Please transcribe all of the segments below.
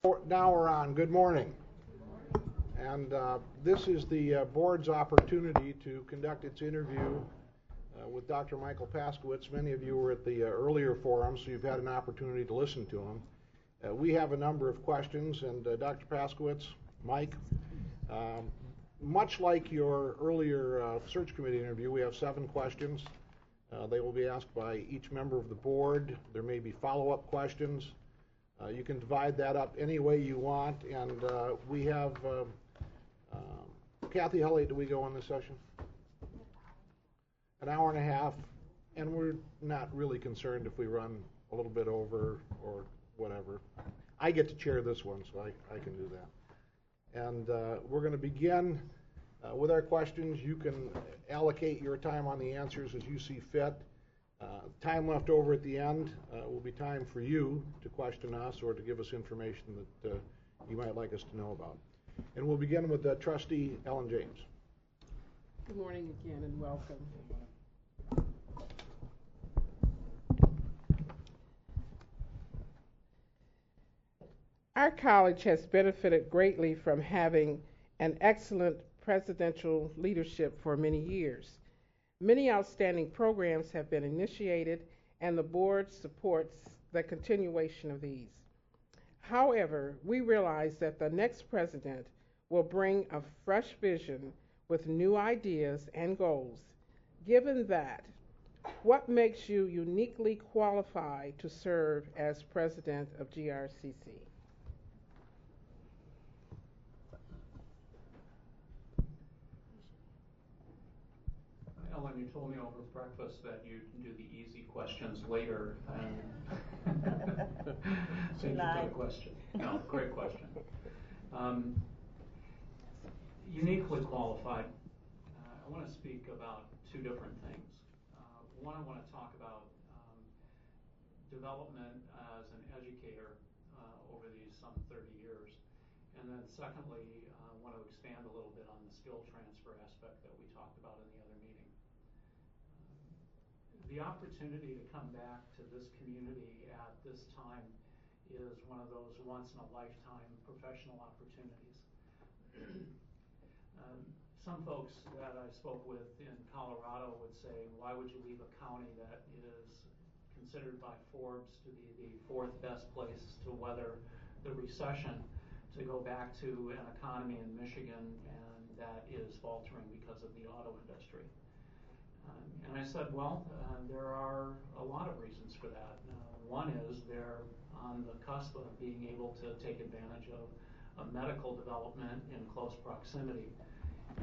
Now we're on. Good morning. And this is the board's opportunity to conduct its interview with Dr. Michael Paskewicz. Many of you were at the earlier forum, so you've had an opportunity to listen to him. We have a number of questions, and Dr. Paskewicz, Mike, much like your earlier search committee interview, we have 7 questions. They will be asked by each member of the board. There may be follow-up questions. You can divide that up any way you want, and we have, Kathy, how late do we go on this session? An hour and a half, and we're not really concerned if we run a little bit over or whatever. I get to chair this one, so I can do that. And we're going to begin with our questions. You can allocate your time on the answers as you see fit. Time left over at the end will be time for you to question us or to give us information that you might like us to know about. And we'll begin with Trustee Ellen James. Good morning again and welcome. Our college has benefited greatly from having an excellent presidential leadership for many years. Many outstanding programs have been initiated, and the board supports the continuation of these. However, we realize that the next president will bring a fresh vision with new ideas and goals. Given that, what makes you uniquely qualified to serve as president of GRCC? Ellen, you told me over breakfast that you can do the easy questions later. Thank you for the question. No, great question. Uniquely qualified. I want to speak about 2 different things. One, I want to talk about development as an educator over these some 30 years. And then secondly, I want to expand a little bit on the skill transfer aspect that we talked about in the other meeting. The opportunity to come back to this community at this time is one of those once-in-a-lifetime professional opportunities. Some folks that I spoke with in Colorado would say, why would you leave a county that is considered by Forbes to be the 4th best place to weather the recession, to go back to an economy in Michigan and that is faltering because of the auto industry? And I said, well, there are a lot of reasons for that. One is they're on the cusp of being able to take advantage of a medical development in close proximity.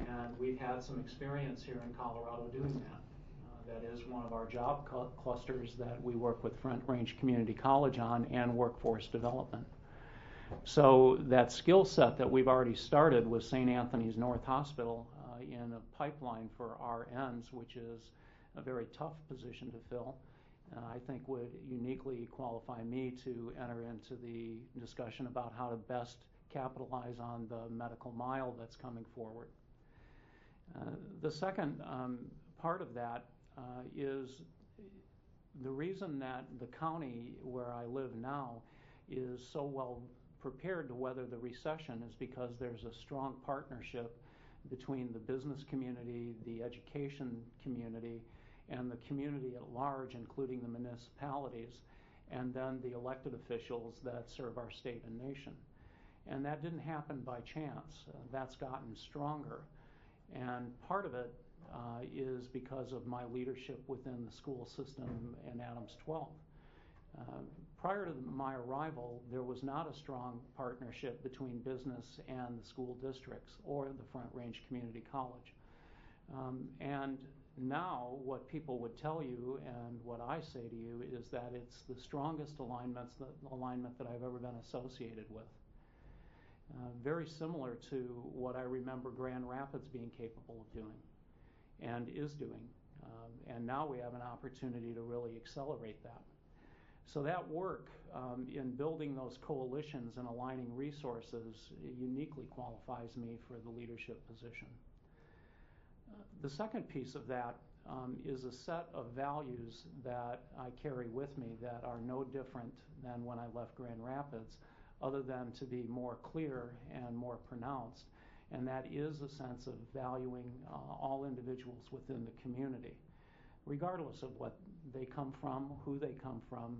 And we've had some experience here in Colorado doing that. That is one of our job clusters that we work with Front Range Community College on, and workforce development. So that skill set that we've already started with St. Anthony's North Hospital in a pipeline for RNs, which is a very tough position to fill, I think would uniquely qualify me to enter into the discussion about how to best capitalize on the medical mile that's coming forward. The second part of that is the reason that the county where I live now is so well prepared to weather the recession is because there's a strong partnership between the business community, the education community, and the community at large, including the municipalities, and then the elected officials that serve our state and nation. And that didn't happen by chance. That's gotten stronger. And part of it is because of my leadership within the school system in Adams 12. Prior to my arrival, there was not a strong partnership between business and the school districts or the Front Range Community College. And now what people would tell you and what I say to you is that it's the strongest alignment that I've ever been associated with. Very similar to what I remember Grand Rapids being capable of doing and is doing. And now we have an opportunity to really accelerate that. So that work in building those coalitions and aligning resources uniquely qualifies me for the leadership position. The second piece of that is a set of values that I carry with me that are no different than when I left Grand Rapids, other than to be more clear and more pronounced, and that is a sense of valuing all individuals within the community, regardless of what they come from, who they come from,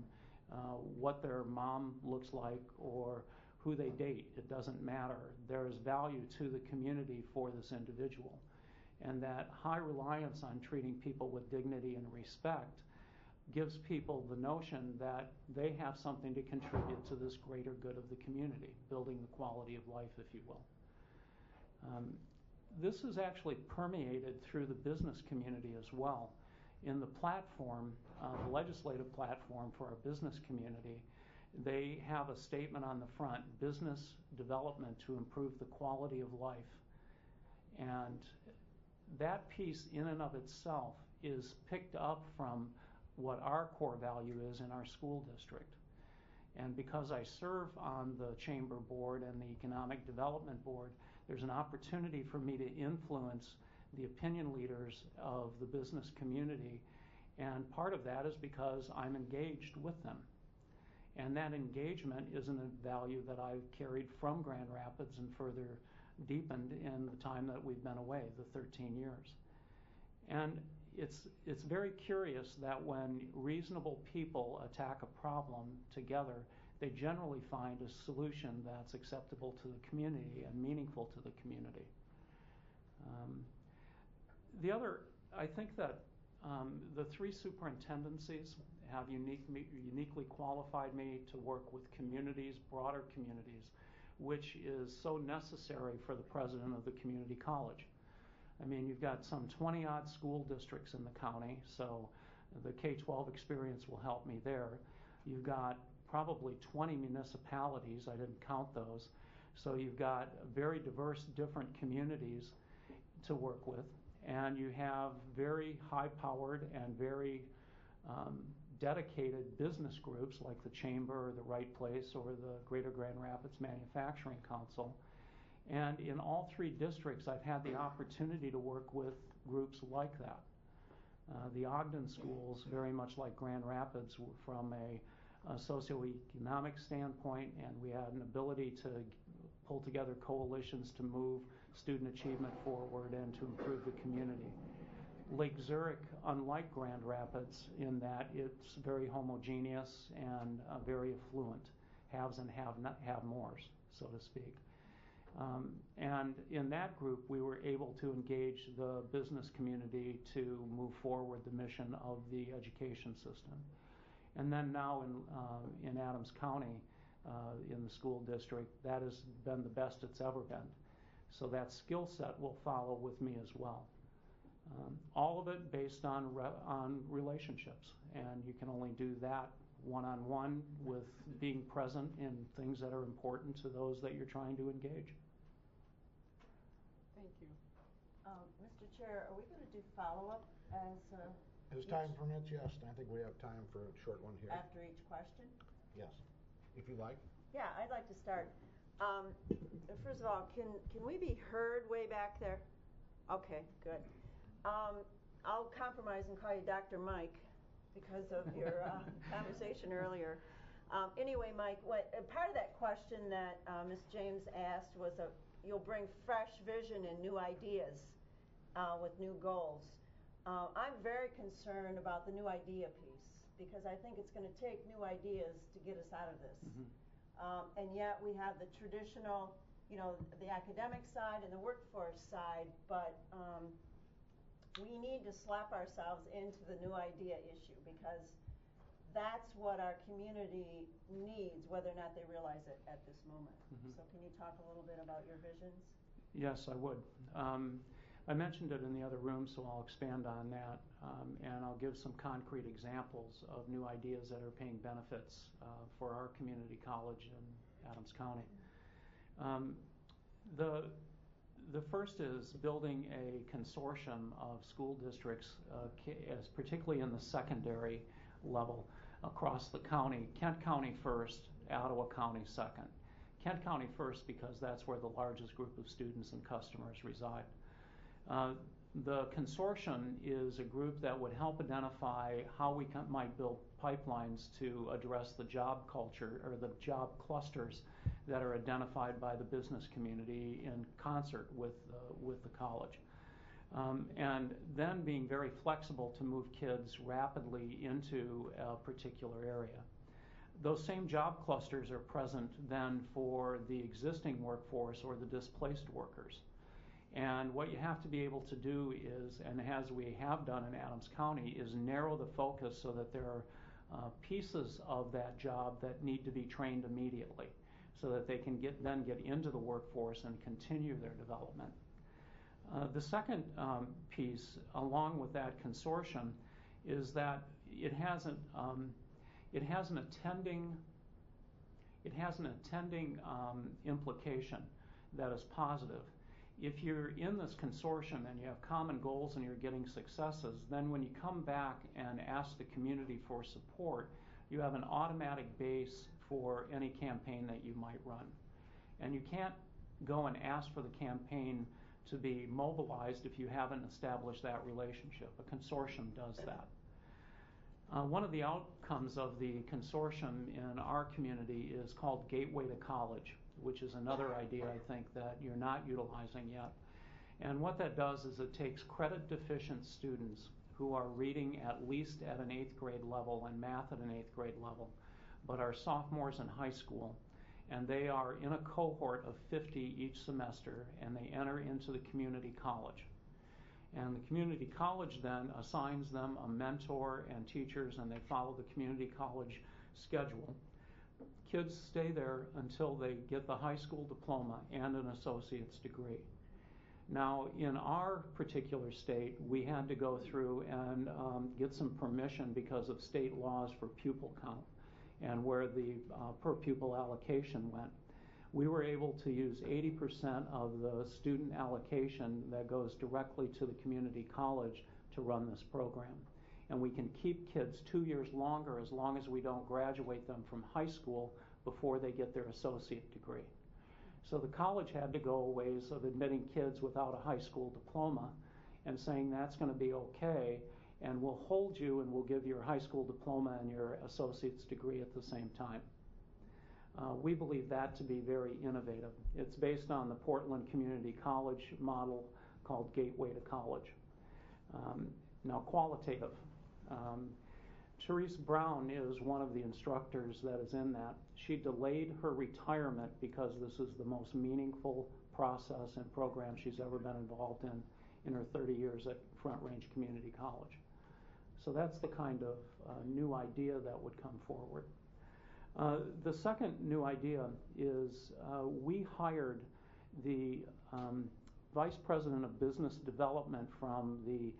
what their mom looks like, or who they date. It doesn't matter. There is value to the community for this individual. And that high reliance on treating people with dignity and respect gives people the notion that they have something to contribute to this greater good of the community, building the quality of life, if you will. This is actually permeated through the business community as well. In the platform, the legislative platform for our business community, they have a statement on the front, business development to improve the quality of life. And that piece in and of itself is picked up from what our core value is in our school district. And because I serve on the Chamber Board and the Economic Development Board, there's an opportunity for me to influence the opinion leaders of the business community. And part of that is because I'm engaged with them. And that engagement is a value that I've carried from Grand Rapids and further deepened in the time that we've been away, the 13 years. And it's very curious that when reasonable people attack a problem together, they generally find a solution that's acceptable to the community and meaningful to the community. I think that the three superintendencies have uniquely qualified me to work with communities, broader communities, which is so necessary for the president of the community college. I mean, you've got some 20-odd school districts in the county, so the K-12 experience will help me there. You've got probably 20 municipalities, I didn't count those, so you've got very diverse, different communities to work with, and you have very high-powered and very dedicated business groups like the Chamber or the Right Place or the Greater Grand Rapids Manufacturing Council. And in all three districts, I've had the opportunity to work with groups like that. The Ogden schools, very much like Grand Rapids, from a socioeconomic standpoint, and we had an ability to pull together coalitions to move student achievement forward and to improve the community. Lake Zurich, unlike Grand Rapids, in that it's very homogeneous and very affluent, haves and have-mores, so to speak. And in that group, we were able to engage the business community to move forward the mission of the education system. And then now in Adams County, in the school district, that has been the best it's ever been. So that skill set will follow with me as well. All of it based on relationships, and you can only do that one-on-one with being present in things that are important to those that you're trying to engage. Thank you. Mr. Chair, are we going to do follow-up As time permits, yes. I think we have time for a short one here. after each question? Yes, if you like. Yeah, I'd like to start. First of all, can we be heard way back there? Okay, good. I'll compromise and call you Dr. Mike because of your conversation earlier. Anyway, Mike, part of that question that Ms. James asked was you'll bring fresh vision and new ideas with new goals. I'm very concerned about the new idea piece because I think it's going to take new ideas to get us out of this. Mm-hmm. And yet we have the traditional, the academic side and the workforce side, but we need to slap ourselves into the new idea issue because that's what our community needs, whether or not they realize it at this moment. Mm-hmm. So can you talk a little bit about your visions? Yes, I would. I mentioned it in the other room, so I'll expand on that, and I'll give some concrete examples of new ideas that are paying benefits for our community college in Adams County. The first is building a consortium of school districts, particularly in the secondary level, across the county. Kent County first, Ottawa County second. Kent County first because that's where the largest group of students and customers reside. The consortium is a group that would help identify how we might build pipelines to address the job culture or the job clusters that are identified by the business community in concert with the college. And then being very flexible to move kids rapidly into a particular area. Those same job clusters are present then for the existing workforce or the displaced workers. And what you have to be able to do is, and as we have done in Adams County, is narrow the focus so that there are pieces of that job that need to be trained immediately so that they can then get into the workforce and continue their development. The second piece, along with that consortium, is that it has an attending implication that is positive. If you're in this consortium and you have common goals and you're getting successes, then when you come back and ask the community for support, you have an automatic base for any campaign that you might run. And you can't go and ask for the campaign to be mobilized if you haven't established that relationship. A consortium does that. One of the outcomes of the consortium in our community is called Gateway to College, which is another idea I think that you're not utilizing yet. And what that does is it takes credit deficient students who are reading at least at an 8th grade level and math at an 8th grade level, but are sophomores in high school, and they are in a cohort of 50 each semester, and they enter into the community college. And the community college then assigns them a mentor and teachers, and they follow the community college schedule. Kids stay there until they get the high school diploma and an associate's degree. Now, in our particular state, we had to go through and get some permission because of state laws for pupil count and where the per pupil allocation went. We were able to use 80% of the student allocation that goes directly to the community college to run this program. And we can keep kids 2 years longer as long as we don't graduate them from high school before they get their associate degree. So the college had to go ways of admitting kids without a high school diploma and saying that's going to be okay, and we'll hold you and we'll give your high school diploma and your associate's degree at the same time. We believe that to be very innovative. It's based on the Portland Community College model called Gateway to College. Now, qualitative. Therese Brown is one of the instructors that is in that. She delayed her retirement because this is the most meaningful process and program she's ever been involved in her 30 years at Front Range Community College. So that's the kind of new idea that would come forward. The second new idea is we hired the Vice President of Business Development from the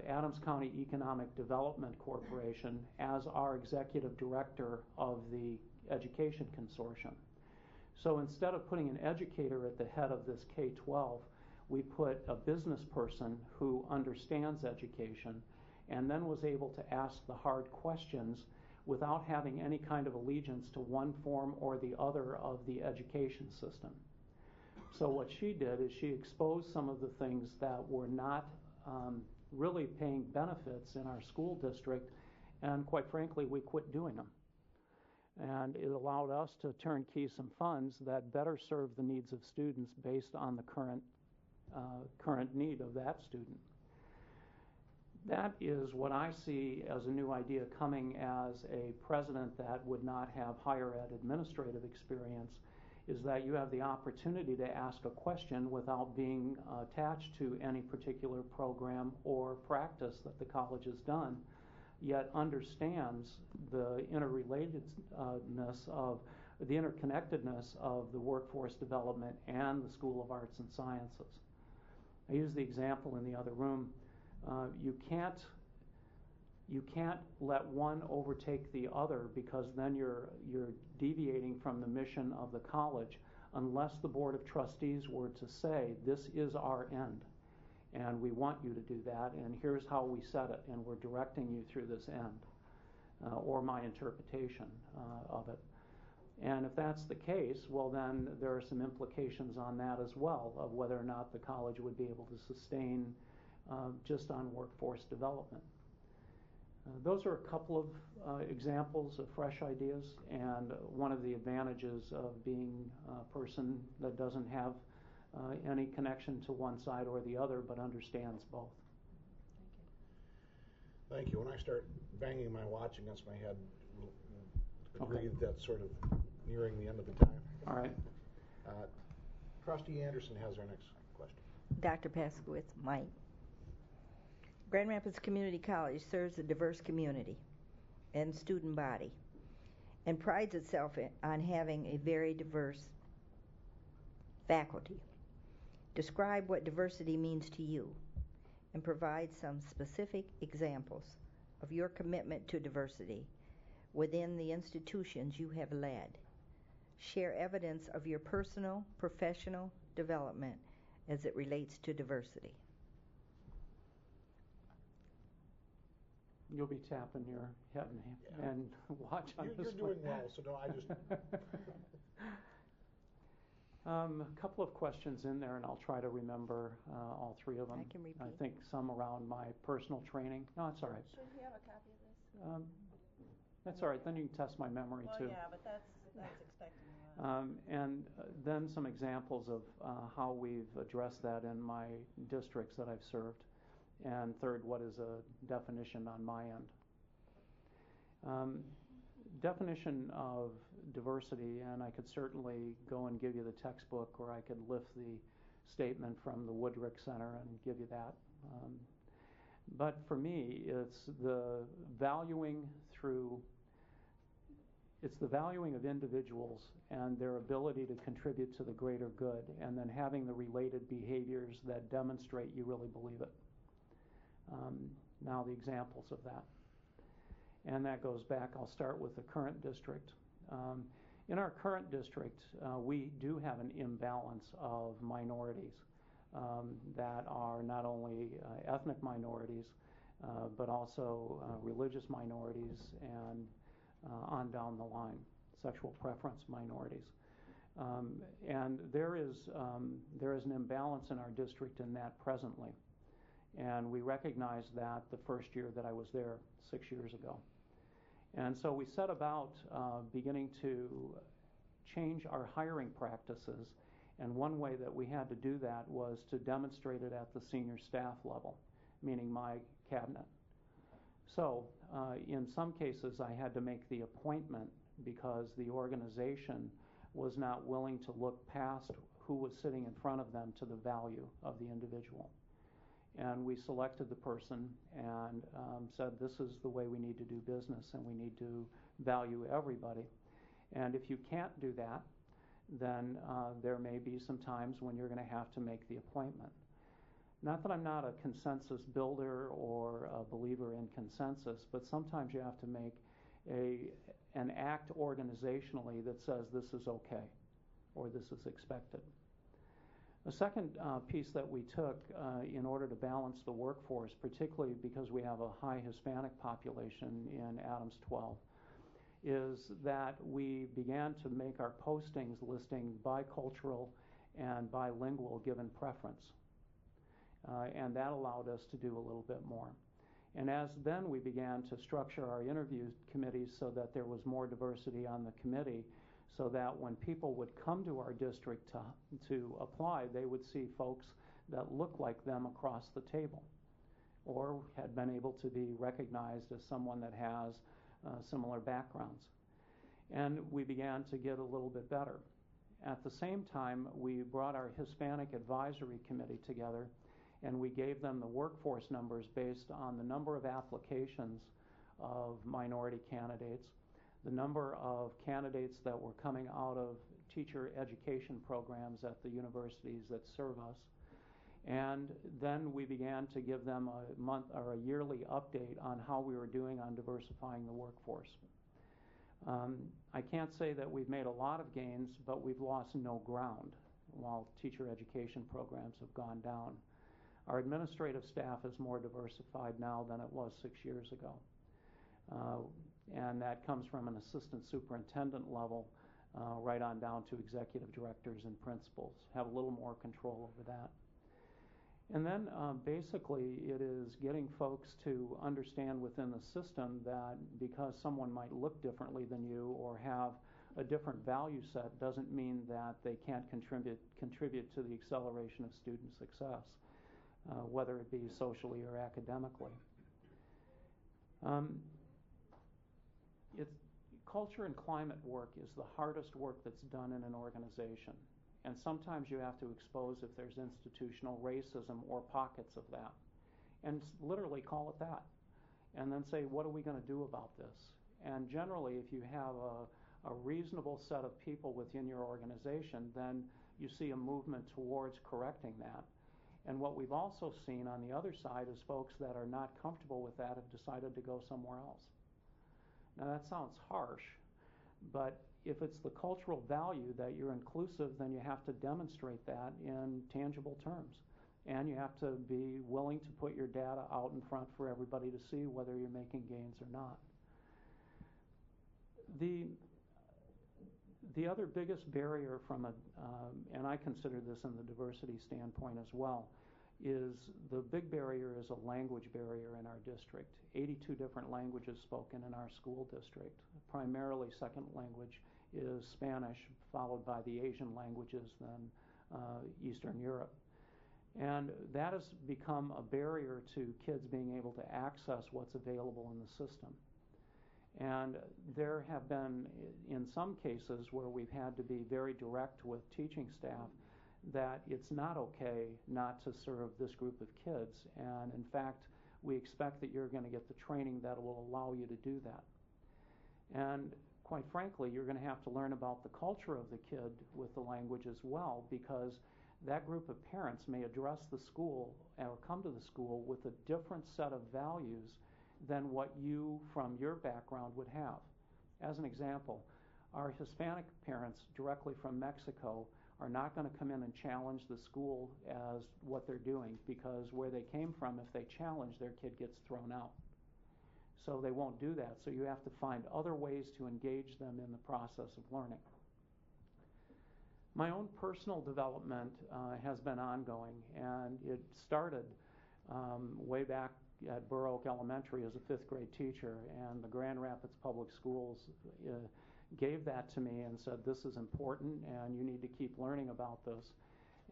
Adams County Economic Development Corporation as our executive director of the Education Consortium. So instead of putting an educator at the head of this K-12, we put a business person who understands education and then was able to ask the hard questions without having any kind of allegiance to one form or the other of the education system. So what she did is she exposed some of the things that were not really paying benefits in our school district, and quite frankly, we quit doing them. And it allowed us to turnkey some funds that better serve the needs of students based on the current need of that student. That is what I see as a new idea coming as a president that would not have higher ed administrative experience, is that you have the opportunity to ask a question without being attached to any particular program or practice that the college has done, yet understands the interrelatedness of the interconnectedness of the workforce development and the School of Arts and Sciences. I used the example in the other room. You can't let one overtake the other, because then you're deviating from the mission of the college, unless the Board of Trustees were to say, this is our end, and we want you to do that, and here's how we set it, and we're directing you through this end, or my interpretation of it. And if that's the case, well, then there are some implications on that as well, of whether or not the college would be able to sustain just on workforce development. Those are a couple of examples of fresh ideas, and one of the advantages of being a person that doesn't have any connection to one side or the other, but understands both. Thank you. When I start banging my watch against my head, we'll agree that that's sort of nearing the end of the time. All right. Trustee Anderson has our next question. Dr. Paskewicz, Mike. Grand Rapids Community College serves a diverse community and student body and prides itself on having a very diverse faculty. Describe what diversity means to you and provide some specific examples of your commitment to diversity within the institutions you have led. Share evidence of your personal, professional development as it relates to diversity. You'll be tapping your head and watch on this You're doing well, so no, I just... A couple of questions in there, and I'll try to remember all three of them. I can repeat. I think some around my personal training. No, it's all right. Should we have a copy of this? That's all right. Then you can test my memory, Well, too. yeah, but that's expected. And then some examples of how we've addressed that in my districts that I've served. And third, what is a definition on my end? Definition of diversity, and I could certainly go and give you the textbook, or I could lift the statement from the Woodrick Center and give you that. But for me, it's the valuing of individuals and their ability to contribute to the greater good, and then having the related behaviors that demonstrate you really believe it. Now the examples of that. And that goes back, I'll start with the current district. In our current district, we do have an imbalance of minorities that are not only ethnic minorities, but also religious minorities and on down the line, sexual preference minorities. And there is an imbalance in our district in that presently. And we recognized that the first year that I was there 6 years ago. And so we set about beginning to change our hiring practices. And one way that we had to do that was to demonstrate it at the senior staff level, meaning my cabinet. So in some cases, I had to make the appointment because the organization was not willing to look past who was sitting in front of them to the value of the individual. And we selected the person and said, this is the way we need to do business, and we need to value everybody. And if you can't do that, then there may be some times when you're going to have to make the appointment. Not that I'm not a consensus builder or a believer in consensus, but sometimes you have to make an act organizationally that says this is okay or this is expected. The second piece that we took in order to balance the workforce, particularly because we have a high Hispanic population in Adams 12, is that we began to make our postings listing bicultural and bilingual given preference. And that allowed us to do a little bit more. And as then we began to structure our interview committees so that there was more diversity on the committee, so that when people would come to our district to apply, they would see folks that looked like them across the table or had been able to be recognized as someone that has similar backgrounds. And we began to get a little bit better. At the same time, we brought our Hispanic Advisory Committee together, and we gave them the workforce numbers based on the number of applications of minority candidates, the number of candidates that were coming out of teacher education programs at the universities that serve us. And then we began to give them a month or a yearly update on how we were doing on diversifying the workforce. I can't say that we've made a lot of gains, but we've lost no ground while teacher education programs have gone down. Our administrative staff is more diversified now than it was 6 years ago. And that comes from an assistant superintendent level right on down to executive directors and principals. Have a little more control over that. And then basically it is getting folks to understand within the system that because someone might look differently than you or have a different value set doesn't mean that they can't contribute to the acceleration of student success, whether it be socially or academically. Culture and climate work is the hardest work that's done in an organization. And sometimes you have to expose if there's institutional racism or pockets of that. And literally call it that. And then say, what are we going to do about this? And generally, if you have a reasonable set of people within your organization, then you see a movement towards correcting that. And what we've also seen on the other side is folks that are not comfortable with that have decided to go somewhere else. Now that sounds harsh, but if it's the cultural value that you're inclusive, then you have to demonstrate that in tangible terms. And you have to be willing to put your data out in front for everybody to see whether you're making gains or not. The other biggest barrier from and I consider this in the diversity standpoint as well, is the big barrier is a language barrier in our district. 82 different languages spoken in our school district. Primarily second language is Spanish, followed by the Asian languages, then Eastern Europe. And that has become a barrier to kids being able to access what's available in the system. And there have been, in some cases, where we've had to be very direct with teaching staff that it's not okay not to serve this group of kids. And in fact, we expect that you're going to get the training that will allow you to do that. And quite frankly, you're going to have to learn about the culture of the kid with the language as well, because that group of parents may address the school or come to the school with a different set of values than what you, from your background, would have. As an example, our Hispanic parents directly from Mexico are not going to come in and challenge the school as what they're doing, because where they came from, if they challenge, their kid gets thrown out. So they won't do that. So you have to find other ways to engage them in the process of learning. My own personal development has been ongoing, and it started way back at Burr Oak Elementary as a fifth grade teacher, and the Grand Rapids Public Schools gave that to me and said, this is important and you need to keep learning about this.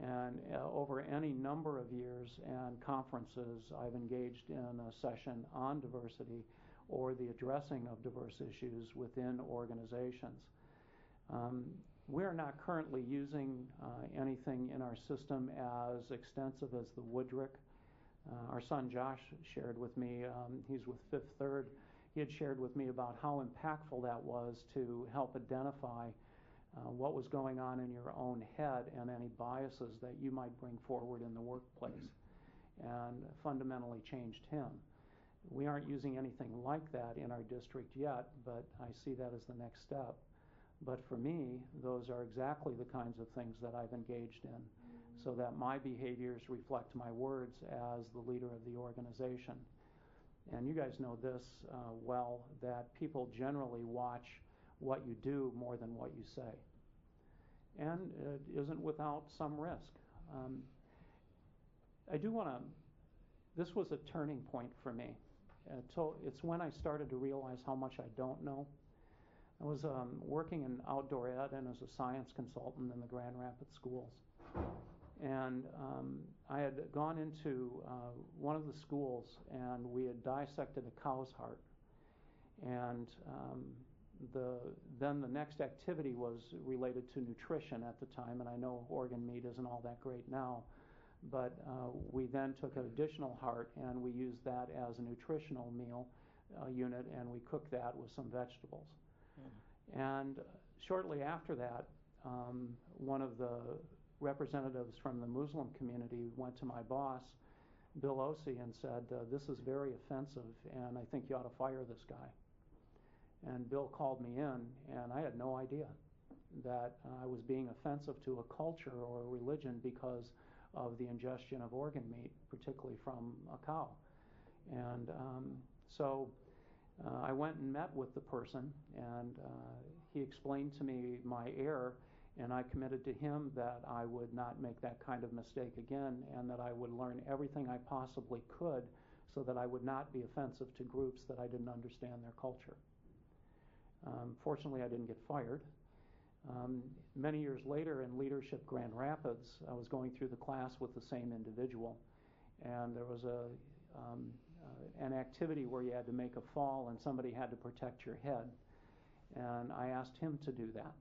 And over any number of years and conferences, I've engaged in a session on diversity or the addressing of diverse issues within organizations. We're not currently using anything in our system as extensive as the Woodrick. Our son Josh shared with me, he's with Fifth Third, he had shared with me about how impactful that was to help identify what was going on in your own head and any biases that you might bring forward in the workplace, and fundamentally changed him. We aren't using anything like that in our district yet, but I see that as the next step. But for me, those are exactly the kinds of things that I've engaged in, so that my behaviors reflect my words as the leader of the organization. And you guys know this well, that people generally watch what you do more than what you say. And it isn't without some risk. I do want to, this was a turning point for me. It's when I started to realize how much I don't know. I was working in outdoor ed and as a science consultant in the Grand Rapids schools. And I had gone into one of the schools and we had dissected a cow's heart. And then the next activity was related to nutrition at the time, and I know organ meat isn't all that great now. But we then took an additional heart and we used that as a nutritional meal unit, and we cooked that with some vegetables. And shortly after that, one of the representatives from the Muslim community went to my boss, Bill Ossie, and said, this is very offensive and I think you ought to fire this guy. And Bill called me in, and I had no idea that I was being offensive to a culture or a religion because of the ingestion of organ meat, particularly from a cow. And so I went and met with the person, and he explained to me my error And I committed to him that I would not make that kind of mistake again, and that I would learn everything I possibly could so that I would not be offensive to groups that I didn't understand their culture. Fortunately, I didn't get fired. Many years later in Leadership Grand Rapids, I was going through the class with the same individual, and there was an activity where you had to make a fall and somebody had to protect your head. And I asked him to do that.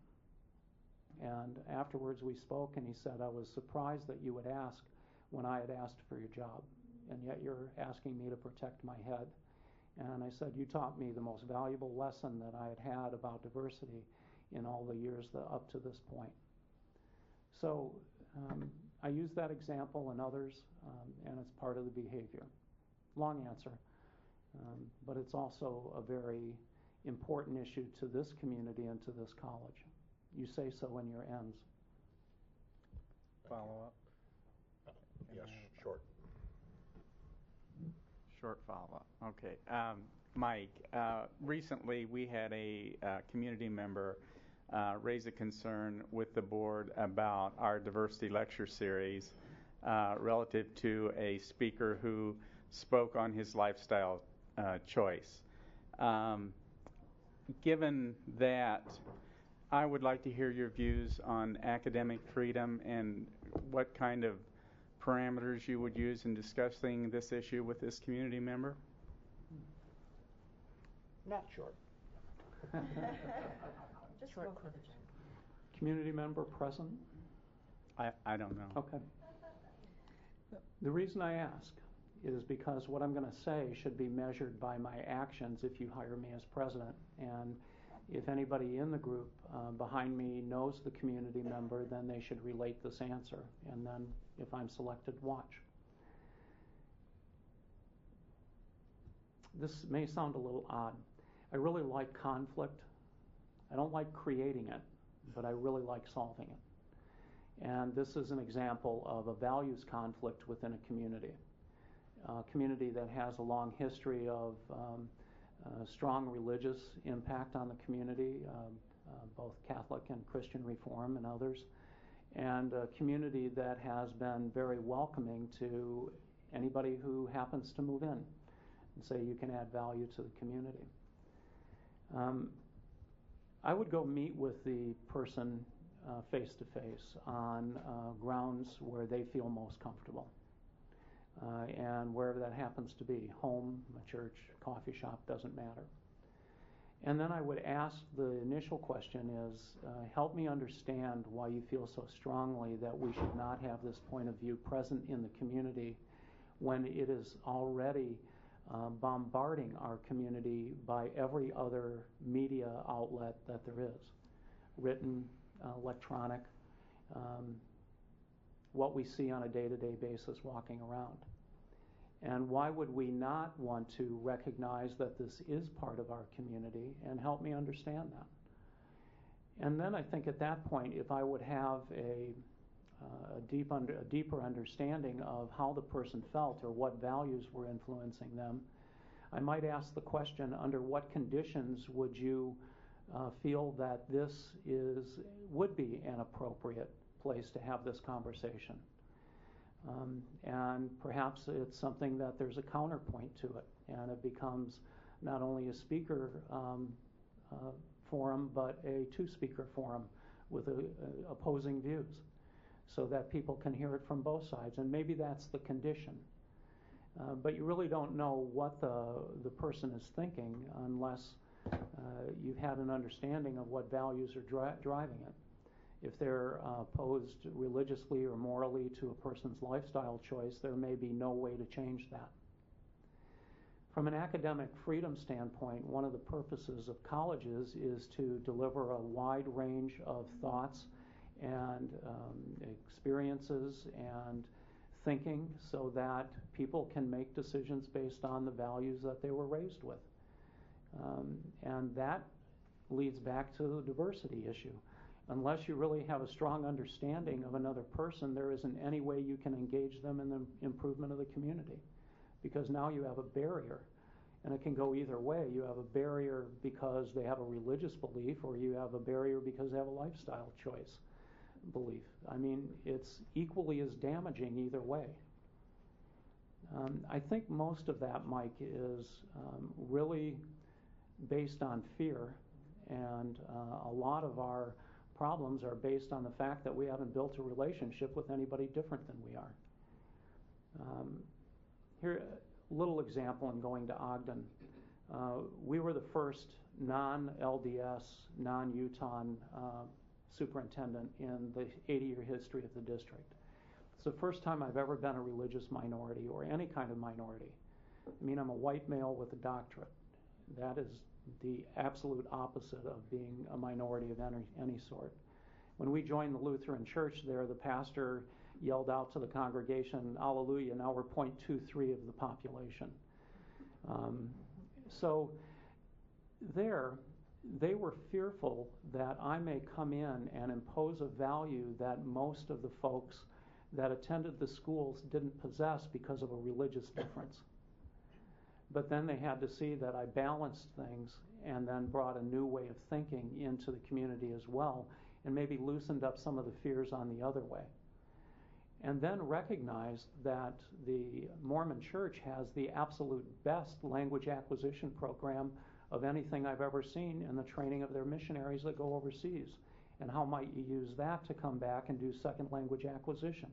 And afterwards we spoke, and he said, I was surprised that you would ask when I had asked for your job, and yet you're asking me to protect my head. And I said, you taught me the most valuable lesson that I had had about diversity in all the years up to this point. So I use that example and others, and it's part of the behavior. Long answer, but it's also a very important issue to this community and to this college. You say so in your ends. Follow up? Yes, short. Short follow-up. Okay. Mike, recently we had a community member raise a concern with the board about our diversity lecture series relative to a speaker who spoke on his lifestyle choice. Given that, I would like to hear your views on academic freedom and what kind of parameters you would use in discussing this issue with this community member. Not short. Just Short go for the Community member present? I don't know. Okay. The reason I ask is because what I'm going to say should be measured by my actions if you hire me as president. And if anybody in the group behind me knows the community member, then they should relate this answer. And then if I'm selected, watch. This may sound a little odd. I really like conflict. I don't like creating it, but I really like solving it. And this is an example of a values conflict within a community. A community that has a long history of strong religious impact on the community, both Catholic and Christian Reform and others, and a community that has been very welcoming to anybody who happens to move in and say you can add value to the community. I would go meet with the person face to face on grounds where they feel most comfortable. And wherever that happens to be, home, a church, coffee shop, doesn't matter. And then I would ask, the initial question is, help me understand why you feel so strongly that we should not have this point of view present in the community when it is already bombarding our community by every other media outlet that there is, written, electronic, what we see on a day-to-day basis walking around. And why would we not want to recognize that this is part of our community and help me understand that? And then I think at that point, if I would have a deeper understanding of how the person felt or what values were influencing them, I might ask the question, under what conditions would you feel that this would be an appropriate place to have this conversation? And perhaps it's something that there's a counterpoint to it, and it becomes not only a speaker forum, but a two-speaker forum with opposing views, so that people can hear it from both sides. And maybe that's the condition. But you really don't know what the person is thinking unless you've had an understanding of what values are driving it. If they're opposed religiously or morally to a person's lifestyle choice, there may be no way to change that. From an academic freedom standpoint, one of the purposes of colleges is to deliver a wide range of thoughts and experiences and thinking so that people can make decisions based on the values that they were raised with. And that leads back to the diversity issue. Unless you really have a strong understanding of another person, there isn't any way you can engage them in the improvement of the community, because now you have a barrier. And it can go either way. You have a barrier because they have a religious belief, or you have a barrier because they have a lifestyle choice. belief. I mean, it's equally as damaging either way. I think most of that, Mike, is really based on fear, and a lot of our problems are based on the fact that we haven't built a relationship with anybody different than we are. Here, a little example in going to Ogden. We were the first non-LDS, non-Utah superintendent in the 80-year history of the district. It's the first time I've ever been a religious minority or any kind of minority. I mean, I'm a white male with a doctorate. That is the absolute opposite of being a minority of any sort. When we joined the Lutheran Church there, the pastor yelled out to the congregation, "Hallelujah, now we're 0.23 of the population." So there, they were fearful that I may come in and impose a value that most of the folks that attended the schools didn't possess because of a religious difference. But then they had to see that I balanced things and then brought a new way of thinking into the community as well, and maybe loosened up some of the fears on the other way. And then recognized that the Mormon Church has the absolute best language acquisition program of anything I've ever seen in the training of their missionaries that go overseas. And how might you use that to come back and do second language acquisition?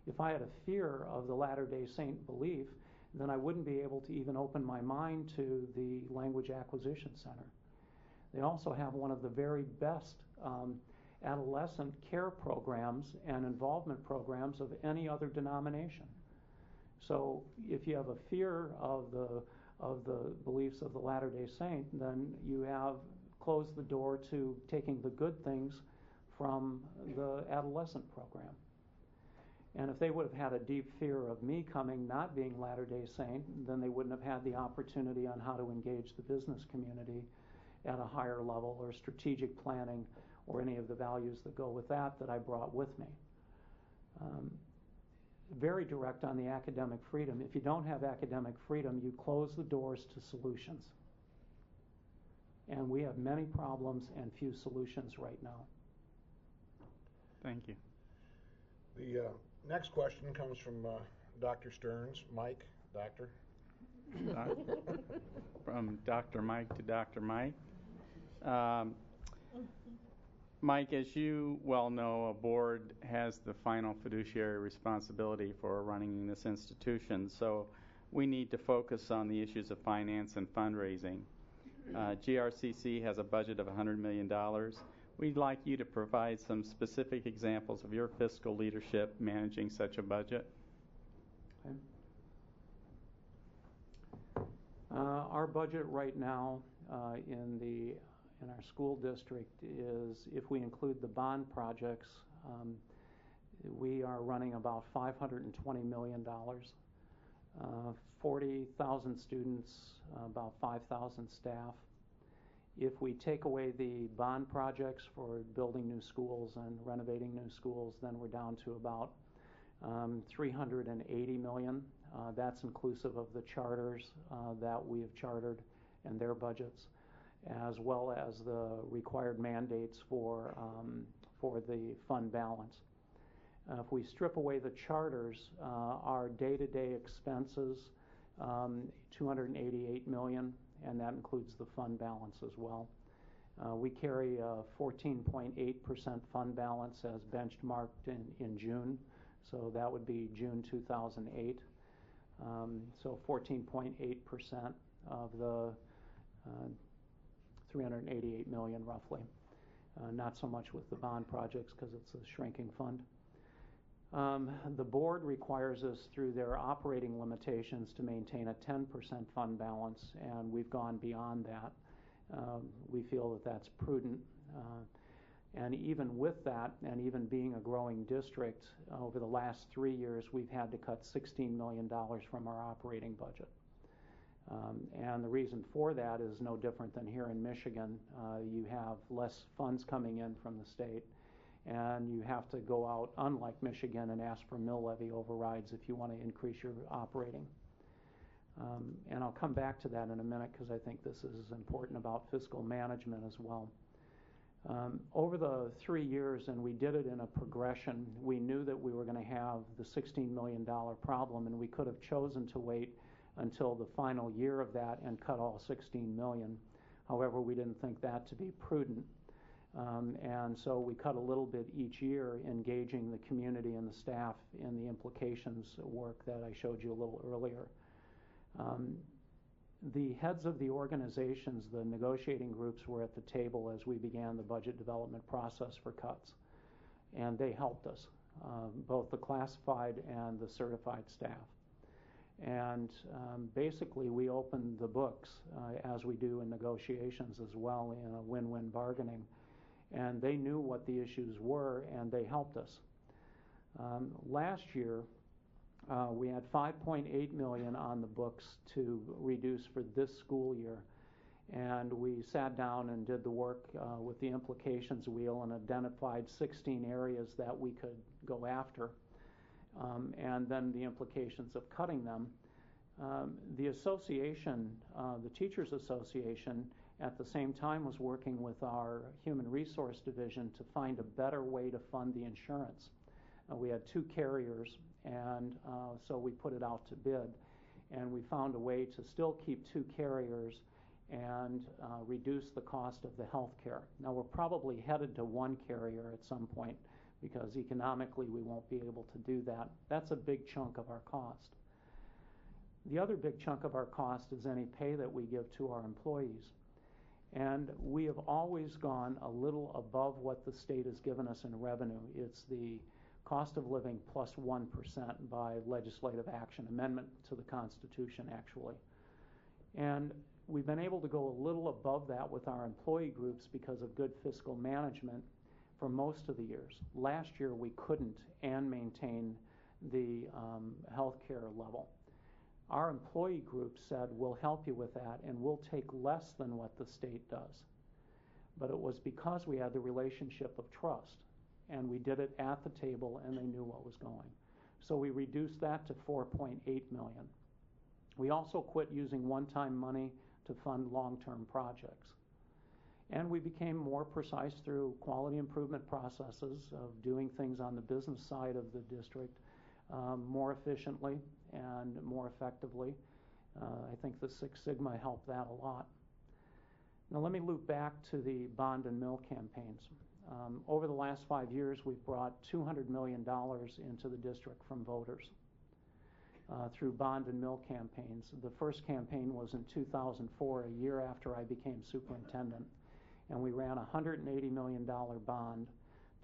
If I had a fear of the Latter-day Saint belief, then I wouldn't be able to even open my mind to the Language Acquisition Center. They also have one of the very best adolescent care programs and involvement programs of any other denomination. So if you have a fear of the beliefs of the Latter-day Saint, then you have closed the door to taking the good things from the adolescent program. And if they would have had a deep fear of me coming, not being Latter-day Saint, then they wouldn't have had the opportunity on how to engage the business community at a higher level, or strategic planning, or any of the values that go with that I brought with me. Very direct on the academic freedom. If you don't have academic freedom, you close the doors to solutions. And we have many problems and few solutions right now. Thank you. The next question comes from Dr. Stearns. Mike, doctor. From Dr. Mike to Dr. Mike. Mike, as you well know, a board has the final fiduciary responsibility for running this institution, so we need to focus on the issues of finance and fundraising. GRCC has a budget of $100 million. We'd like you to provide some specific examples of your fiscal leadership managing such a budget. Okay. Our budget right now in our school district is, if we include the bond projects, we are running about $520 million. 40,000 students, about 5,000 staff. If we take away the bond projects for building new schools and renovating new schools, then we're down to about $380 million. That's inclusive of the charters that we have chartered and their budgets, as well as the required mandates for the fund balance. If we strip away the charters, our day-to-day expenses, $288 million, and that includes the fund balance as well. We carry a 14.8% fund balance as benchmarked in June, so that would be June 2008. So 14.8% of the 388 million roughly. Not so much with the bond projects because it's a shrinking fund. The board requires us through their operating limitations to maintain a 10% fund balance, and we've gone beyond that. We feel that that's prudent. And even with that, and even being a growing district, over the last 3 years, we've had to cut $16 million from our operating budget. And the reason for that is no different than here in Michigan. You have less funds coming in from the state, and you have to go out, unlike Michigan, and ask for mill levy overrides if you want to increase your operating. And I'll come back to that in a minute because I think this is important about fiscal management as well. Over the 3 years, and we did it in a progression, we knew that we were going to have the $16 million problem, and we could have chosen to wait until the final year of that and cut all $16 million. However, we didn't think that to be prudent. And so we cut a little bit each year, engaging the community and the staff in the implications work that I showed you a little earlier. The heads of the organizations, the negotiating groups, were at the table as we began the budget development process for cuts. And they helped us, both the classified and the certified staff. And basically, we opened the books, as we do in negotiations as well, in a win-win bargaining. And they knew what the issues were, and they helped us. Last year, we had $5.8 million on the books to reduce for this school year. And we sat down and did the work with the implications wheel and identified 16 areas that we could go after. And then the implications of cutting them. The association, the Teachers Association, at the same time was working with our Human Resource Division to find a better way to fund the insurance. We had 2 carriers, and so we put it out to bid. And we found a way to still keep 2 carriers and reduce the cost of the health care. Now, we're probably headed to 1 carrier at some point, because economically we won't be able to do that. That's a big chunk of our cost. The other big chunk of our cost is any pay that we give to our employees. And we have always gone a little above what the state has given us in revenue. It's the cost of living plus 1% by legislative action, amendment to the Constitution, actually. And we've been able to go a little above that with our employee groups because of good fiscal management for most of the years. Last year, we couldn't and maintain the health care level. Our employee group said, we'll help you with that, and we'll take less than what the state does. But it was because we had the relationship of trust, and we did it at the table, and they knew what was going. So we reduced that to $4.8 million. We also quit using one-time money to fund long-term projects. And we became more precise through quality improvement processes of doing things on the business side of the district more efficiently and more effectively. I think the Six Sigma helped that a lot. Now let me loop back to the bond and mill campaigns. Over the last 5 years, we've brought $200 million into the district from voters through bond and mill campaigns. The first campaign was in 2004, a year after I became superintendent. And we ran a $180 million bond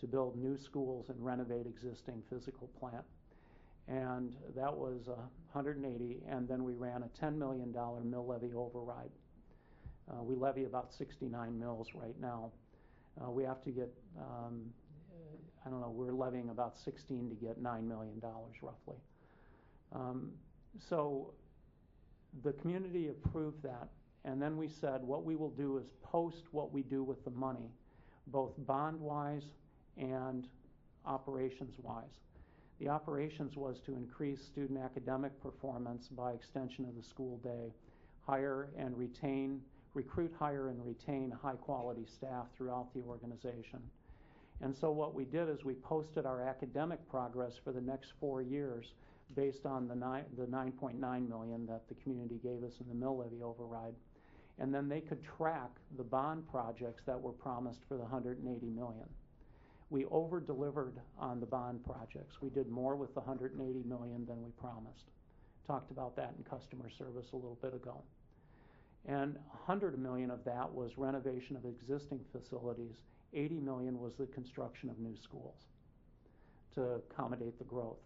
to build new schools and renovate existing physical plant. And that was 180, and then we ran a $10 million mill levy override. We levy about 69 mills right now. We have to get, I don't know, we're levying about 16 to get $9 million roughly. So the community approved that, and then we said what we will do is post what we do with the money, both bond-wise and operations-wise. The operations was to increase student academic performance by extension of the school day, recruit, hire, and retain high-quality staff throughout the organization. And so what we did is we posted our academic progress for the next 4 years based on the $9.9 million that the community gave us in the mill levy override. And then they could track the bond projects that were promised for the $180 million. We over-delivered on the bond projects. We did more with the $180 million than we promised. Talked about that in customer service a little bit ago. And $100 million of that was renovation of existing facilities. $80 million was the construction of new schools to accommodate the growth.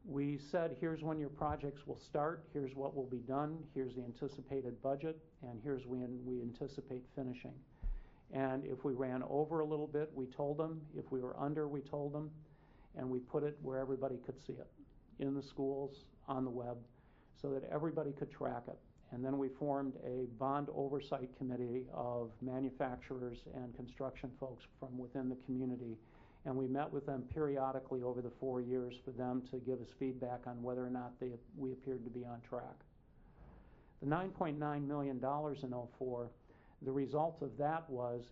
We said, here's when your projects will start, here's what will be done, here's the anticipated budget, and here's when we anticipate finishing. And if we ran over a little bit, we told them. If we were under, we told them. And we put it where everybody could see it, in the schools, on the web, so that everybody could track it. And then we formed a bond oversight committee of manufacturers and construction folks from within the community. And we met with them periodically over the 4 years for them to give us feedback on whether or not we appeared to be on track. The $9.9 million in 2004, The result of that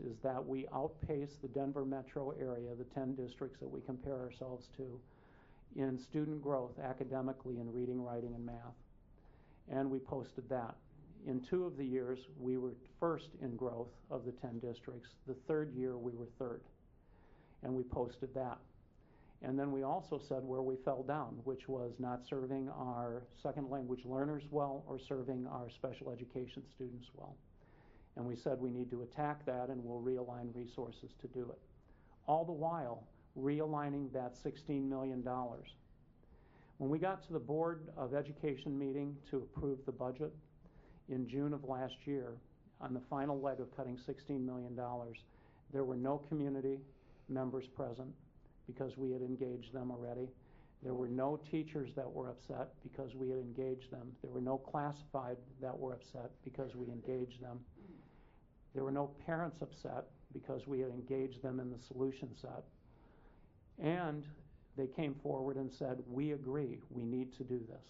is that we outpaced the Denver metro area, the 10 districts that we compare ourselves to, in student growth academically in reading, writing, and math. And we posted that. In 2 of the years, we were first in growth of the 10 districts. The 3rd year, we were 3rd. And we posted that. And then we also said where we fell down, which was not serving our second language learners well or serving our special education students well. And we said we need to attack that, and we'll realign resources to do it. All the while, realigning that $16 million. When we got to the Board of Education meeting to approve the budget in June of last year, on the final leg of cutting $16 million, there were no community members present because we had engaged them already. There were no teachers that were upset because we had engaged them. There were no classified that were upset because we engaged them. There were no parents upset because we had engaged them in the solution set. And they came forward and said, we agree, we need to do this.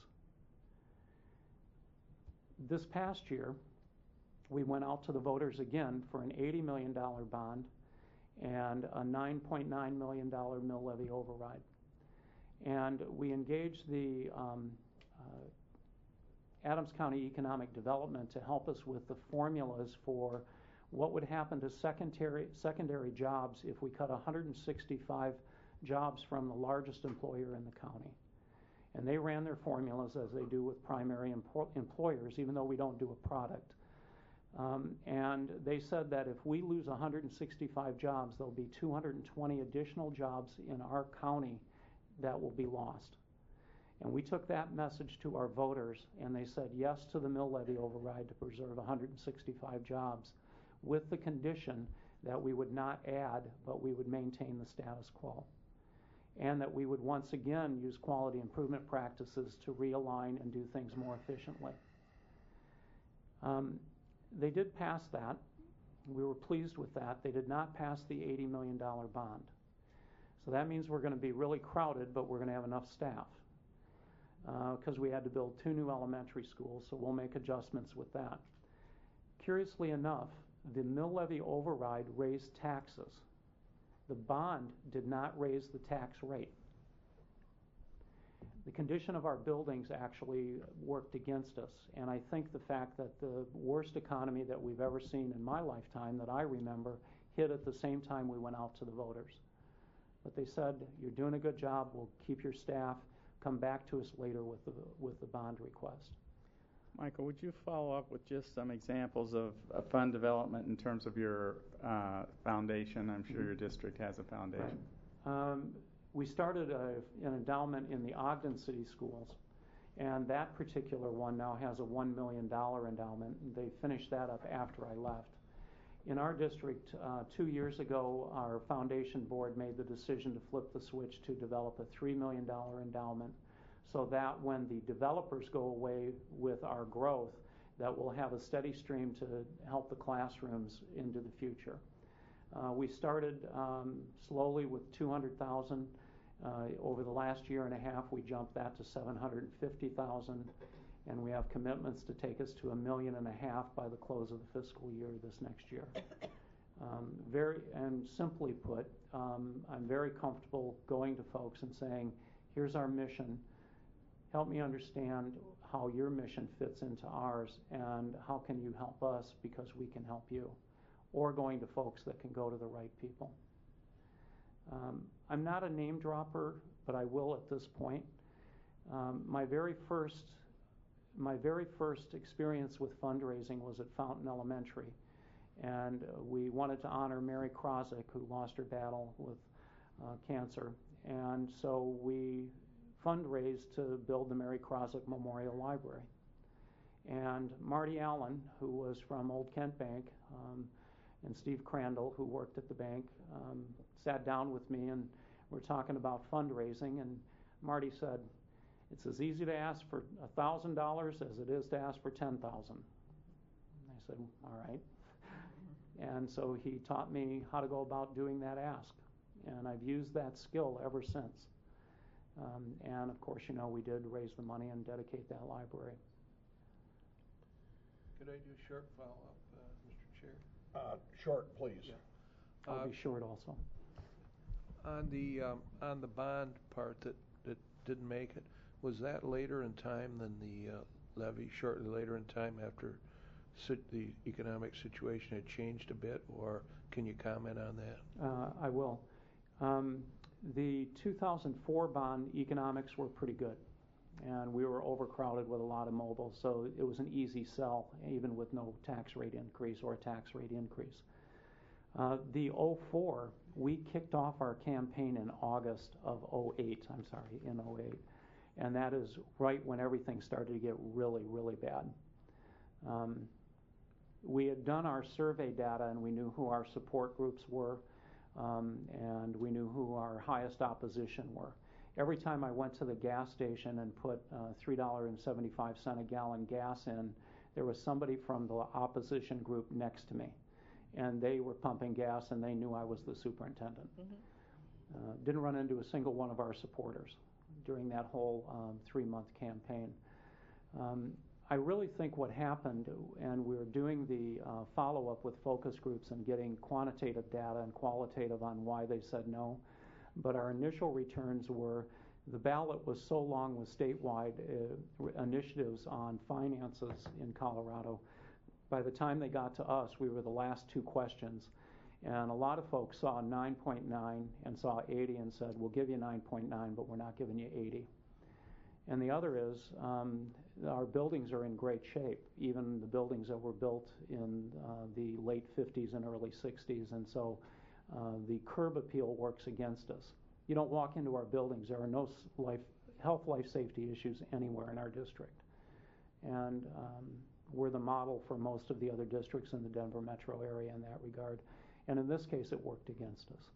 This past year, we went out to the voters again for an $80 million bond and a $9.9 million mill levy override. And we engaged the Adams County Economic Development to help us with the formulas for what would happen to secondary jobs if we cut 165 jobs from the largest employer in the county. And they ran their formulas as they do with primary employers, even though we don't do a product. And they said that if we lose 165 jobs, there'll be 220 additional jobs in our county that will be lost. And we took that message to our voters, and they said yes to the mill levy override to preserve 165 jobs, with the condition that we would not add, but we would maintain the status quo. And that we would once again use quality improvement practices to realign and do things more efficiently. They did pass that. We were pleased with that. They did not pass the $80 million bond. So that means we're going to be really crowded, but we're going to have enough staff. Because we had to build 2 new elementary schools, so we'll make adjustments with that. Curiously enough, the mill levy override raised taxes. The bond did not raise the tax rate. The condition of our buildings actually worked against us, and I think the fact that the worst economy that we've ever seen in my lifetime that I remember hit at the same time we went out to the voters. But they said, you're doing a good job, we'll keep your staff, come back to us later with the bond request. Michael, would you follow up with just some examples of fund development in terms of your foundation? I'm sure your district has a foundation. Right. We started an endowment in the Ogden City Schools, and that particular one now has a $1 million endowment. They finished that up after I left. In our district, 2 years ago, our foundation board made the decision to flip the switch to develop a $3 million endowment, so that when the developers go away with our growth, that we'll have a steady stream to help the classrooms into the future. We started slowly with $200,000. Over the last year and a half, we jumped that to $750,000, and we have commitments to take us to $1.5 million by the close of the fiscal year this next year. And simply put, I'm very comfortable going to folks and saying, here's our mission. Help me understand how your mission fits into ours, and how can you help us because we can help you. Or going to folks that can go to the right people. I'm not a name dropper, but I will at this point. My very first experience with fundraising was at Fountain Elementary, and we wanted to honor Mary Krozik, who lost her battle with cancer, and so we fundraised to build the Mary Krozik Memorial Library. And Marty Allen, who was from Old Kent Bank, and Steve Crandall, who worked at the bank, sat down with me, and we're talking about fundraising, and Marty said, it's as easy to ask for $1,000 as it is to ask for $10,000. I said, all right. And so he taught me how to go about doing that ask, and I've used that skill ever since. And of course, you know, we did raise the money and dedicate that library. Could I do a short follow-up, Mr. Chair? Short, please. I'll be short also. On the bond part that didn't make it, was that later in time than the levy, shortly later in time after the economic situation had changed a bit, or can you comment on that? I will. The 2004 bond economics were pretty good, and we were overcrowded with a lot of mobile, so it was an easy sell, even with no tax rate increase or tax rate increase. The 04, we kicked off our campaign in August of 08, in 08. And that is right when everything started to get really, really bad. We had done our survey data and we knew who our support groups were, and we knew who our highest opposition were. Every time I went to the gas station and put $3.75 a gallon gas in, there was somebody from the opposition group next to me. And they were pumping gas and they knew I was the superintendent. Mm-hmm. Didn't run into a single one of our supporters during that whole 3-month campaign. I really think what happened, and we're doing the follow-up with focus groups and getting quantitative data and qualitative on why they said no, but our initial returns were the ballot was so long with statewide initiatives on finances in Colorado. By the time they got to us, we were the last 2 questions. And a lot of folks saw 9.9 and saw 80 and said, we'll give you 9.9, but we're not giving you 80. And the other is our buildings are in great shape, even the buildings that were built in the late 50s and early 60s. And so the curb appeal works against us. You don't walk into our buildings. There are no health, life safety issues anywhere in our district. And we're the model for most of the other districts in the Denver metro area in that regard. And in this case, it worked against us.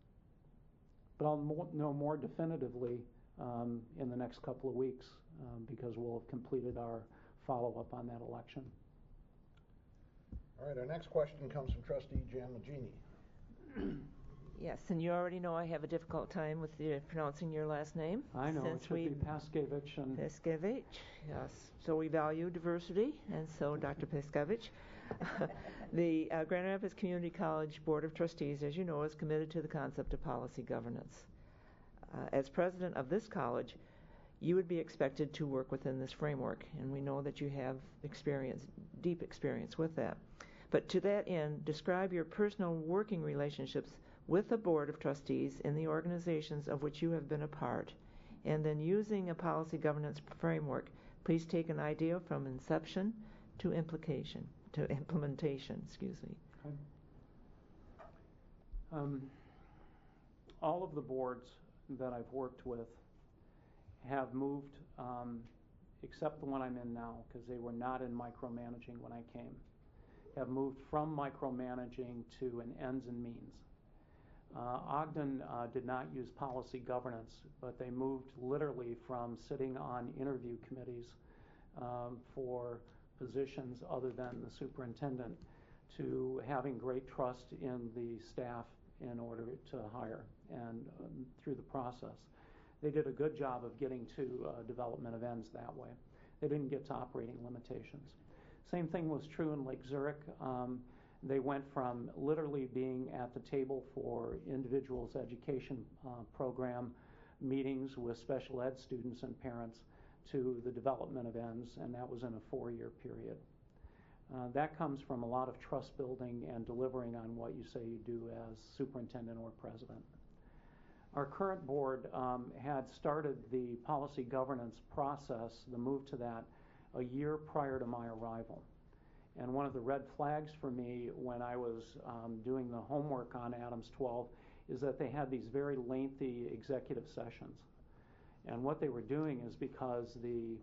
But I'll know more definitively in the next couple of weeks because we'll have completed our follow-up on that election. All right, our next question comes from Trustee Jan Magini. Yes, and you already know I have a difficult time with pronouncing your last name. I know, it should be Paskewicz. Paskewicz, yes. So we value diversity, and so Dr. Paskewicz. The Grand Rapids Community College Board of Trustees, as you know, is committed to the concept of policy governance. As president of this college, you would be expected to work within this framework, and we know that you have deep experience with that. But to that end, describe your personal working relationships with the Board of Trustees in the organizations of which you have been a part, and then using a policy governance framework, please take an idea from inception to implementation. All of the boards that I've worked with have moved, except the one I'm in now, because they were not in micromanaging when I came, have moved from micromanaging to an ends and means. Ogden did not use policy governance, but they moved literally from sitting on interview committees for positions other than the superintendent to having great trust in the staff in order to hire and through the process. They did a good job of getting to development of ends that way. They didn't get to operating limitations. Same thing was true in Lake Zurich. They went from literally being at the table for individuals' education program meetings with special ed students and parents to the development of ends, and that was in a 4-year period. That comes from a lot of trust building and delivering on what you say you do as superintendent or president. Our current board had started the policy governance process, the move to that, a year prior to my arrival. And one of the red flags for me when I was doing the homework on Adams 12 is that they had these very lengthy executive sessions. And what they were doing is because the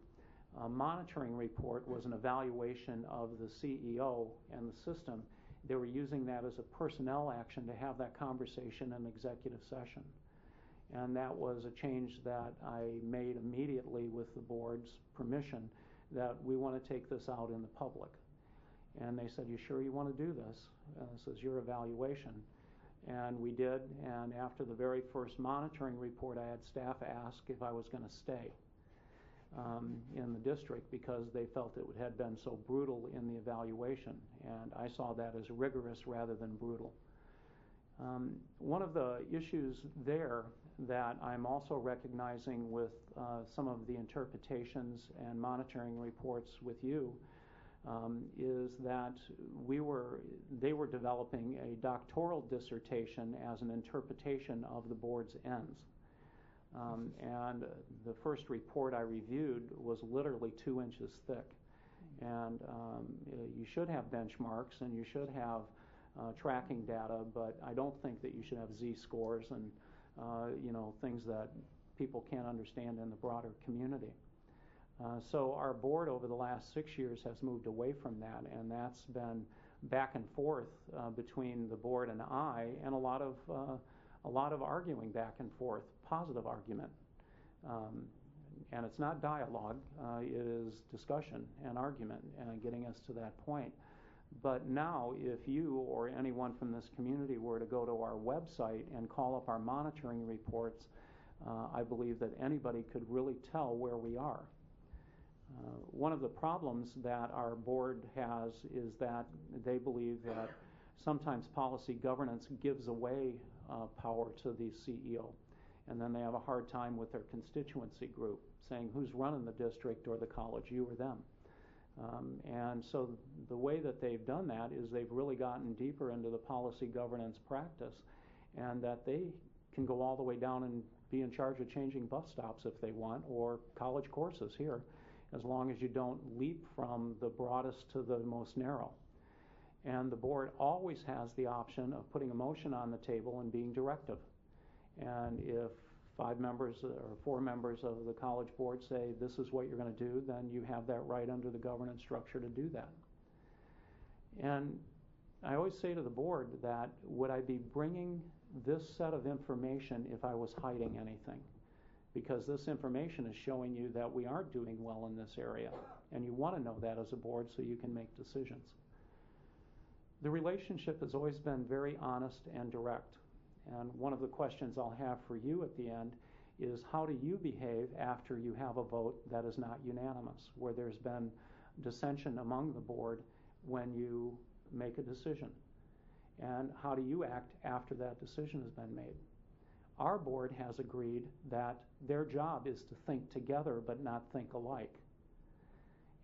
monitoring report was an evaluation of the CEO and the system, they were using that as a personnel action to have that conversation in executive session. And that was a change that I made immediately with the board's permission that we want to take this out in the public. And they said, you sure you want to do this? This is your evaluation. And we did, and after the very first monitoring report, I had staff ask if I was going to stay. in the district because they felt it had been so brutal in the evaluation, and I saw that as rigorous rather than brutal. One of the issues there that I'm also recognizing with some of the interpretations and monitoring reports with you is that they were developing a doctoral dissertation as an interpretation of the board's ends. And the first report I reviewed was literally 2 inches thick. And you should have benchmarks and you should have tracking data, but I don't think that you should have z-scores and things that people can't understand in the broader community. So our board over the last 6 years has moved away from that, and that's been back and forth between the board and I, and a lot of arguing back and forth, positive argument. And it's not dialogue, it is discussion and argument and getting us to that point. But now, if you or anyone from this community were to go to our website and call up our monitoring reports, I believe that anybody could really tell where we are. One of the problems that our board has is that they believe that sometimes policy governance gives away power to the CEO, and then they have a hard time with their constituency group, saying who's running the district or the college, you or them. And so the way that they've done that is they've really gotten deeper into the policy governance practice, and that they can go all the way down and be in charge of changing bus stops if they want, or college courses here, as long as you don't leap from the broadest to the most narrow. And the board always has the option of putting a motion on the table and being directive. And if 5 members or 4 members of the college board say this is what you're going to do, then you have that right under the governance structure to do that. And I always say to the board that would I be bringing this set of information if I was hiding anything? Because this information is showing you that we aren't doing well in this area, and you want to know that as a board so you can make decisions. The relationship has always been very honest and direct. And one of the questions I'll have for you at the end is how do you behave after you have a vote that is not unanimous, where there's been dissension among the board when you make a decision? And how do you act after that decision has been made? Our board has agreed that their job is to think together but not think alike.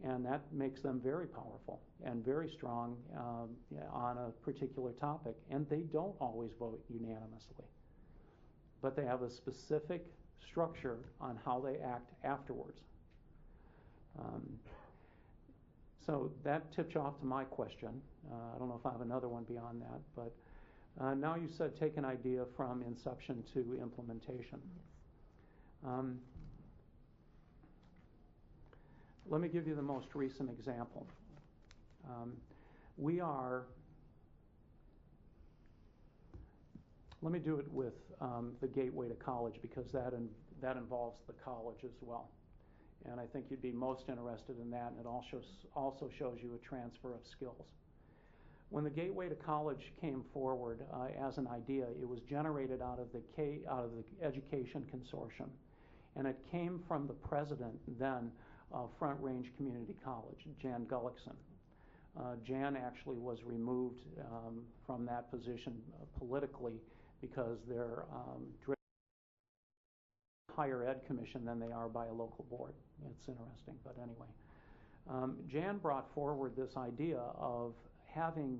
And that makes them very powerful and very strong on a particular topic. And they don't always vote unanimously. But they have a specific structure on how they act afterwards. So that tips you off to my question. I don't know if I have another one beyond that, but now you said take an idea from inception to implementation. Let me give you the most recent example. Let me do it with the gateway to college, because that involves the college as well. And I think you'd be most interested in that, and it also shows you a transfer of skills. When the Gateway to College came forward as an idea, it was generated out of the Education Consortium, and it came from the president then of Front Range Community College, Jan Gullickson. Jan actually was removed from that position politically because they're higher ed commission than they are by a local board. It's interesting, but anyway. Jan brought forward this idea of having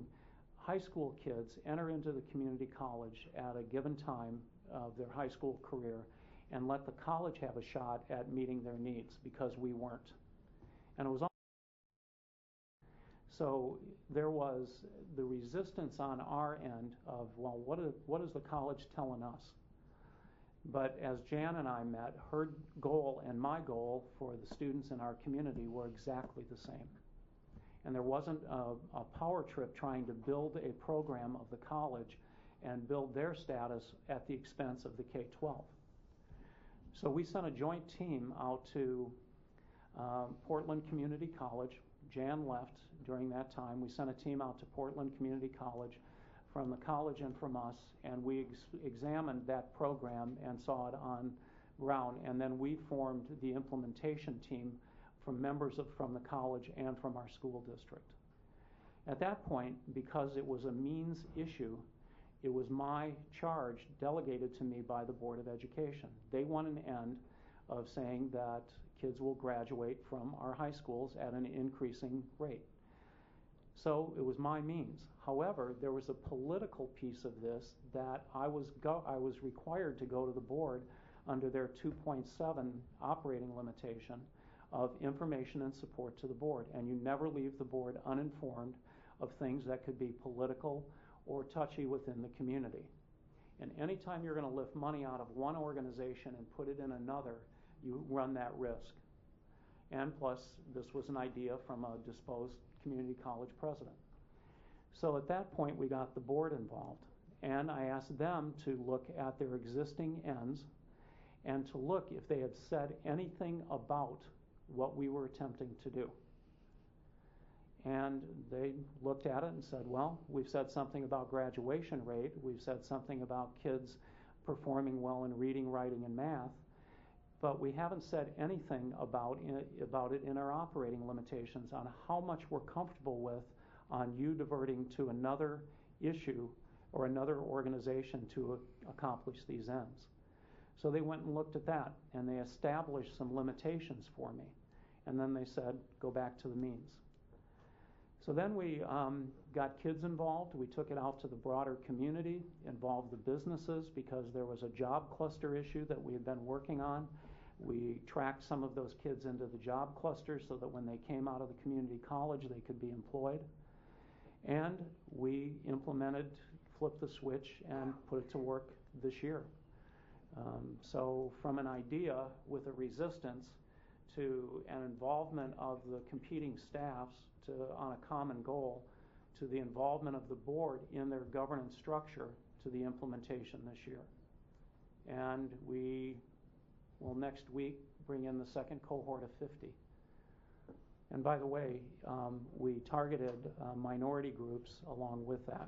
high school kids enter into the community college at a given time of their high school career and let the college have a shot at meeting their needs, because we weren't. And it was so there was the resistance on our end of, well, what is the college telling us? But as Jan and I met, her goal and my goal for the students in our community were exactly the same. And there wasn't a power trip trying to build a program of the college and build their status at the expense of the K-12. So we sent a joint team out to Portland Community College. Jan left during that time. We sent a team out to Portland Community College from the college and from us, and we examined that program and saw it on ground, and then we formed the implementation team from members from the college and from our school district. At that point, because it was a means issue, it was my charge delegated to me by the Board of Education. They want an end of saying that kids will graduate from our high schools at an increasing rate. So it was my means. However, there was a political piece of this that I was required to go to the board under their 2.7 operating limitation of information and support to the board. And you never leave the board uninformed of things that could be political or touchy within the community. And anytime you're going to lift money out of one organization and put it in another, you run that risk. And plus, this was an idea from a disposed community college president. So at that point, we got the board involved. And I asked them to look at their existing ends and to look if they had said anything about what we were attempting to do. And they looked at it and said, well, we've said something about graduation rate. We've said something about kids performing well in reading, writing, and math. But we haven't said anything about it in our operating limitations on how much we're comfortable with on you diverting to another issue or another organization to accomplish these ends. So they went and looked at that, and they established some limitations for me. And then they said, go back to the means. So then we got kids involved. We took it out to the broader community, involved the businesses because there was a job cluster issue that we had been working on. We tracked some of those kids into the job clusters so that when they came out of the community college, they could be employed. And we implemented, flipped the switch, and put it to work this year. So from an idea with a resistance to an involvement of the competing staffs on a common goal, to the involvement of the board in their governance structure, to the implementation this year. And we will next week bring in the second cohort of 50. And by the way, we targeted minority groups along with that.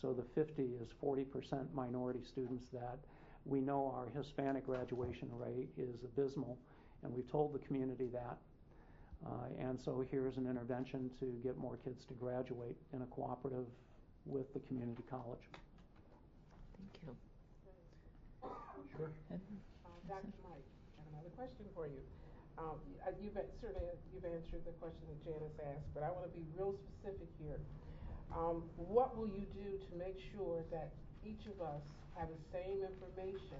So the 50 is 40% minority students that we know our Hispanic graduation rate is abysmal, and we've told the community that. And so here's an intervention to get more kids to graduate in a cooperative with the community college. Thank you. Sure. Dr. Mike, I have another question for you. You've answered the question that Janice asked, but I want to be real specific here. What will you do to make sure that each of us have the same information,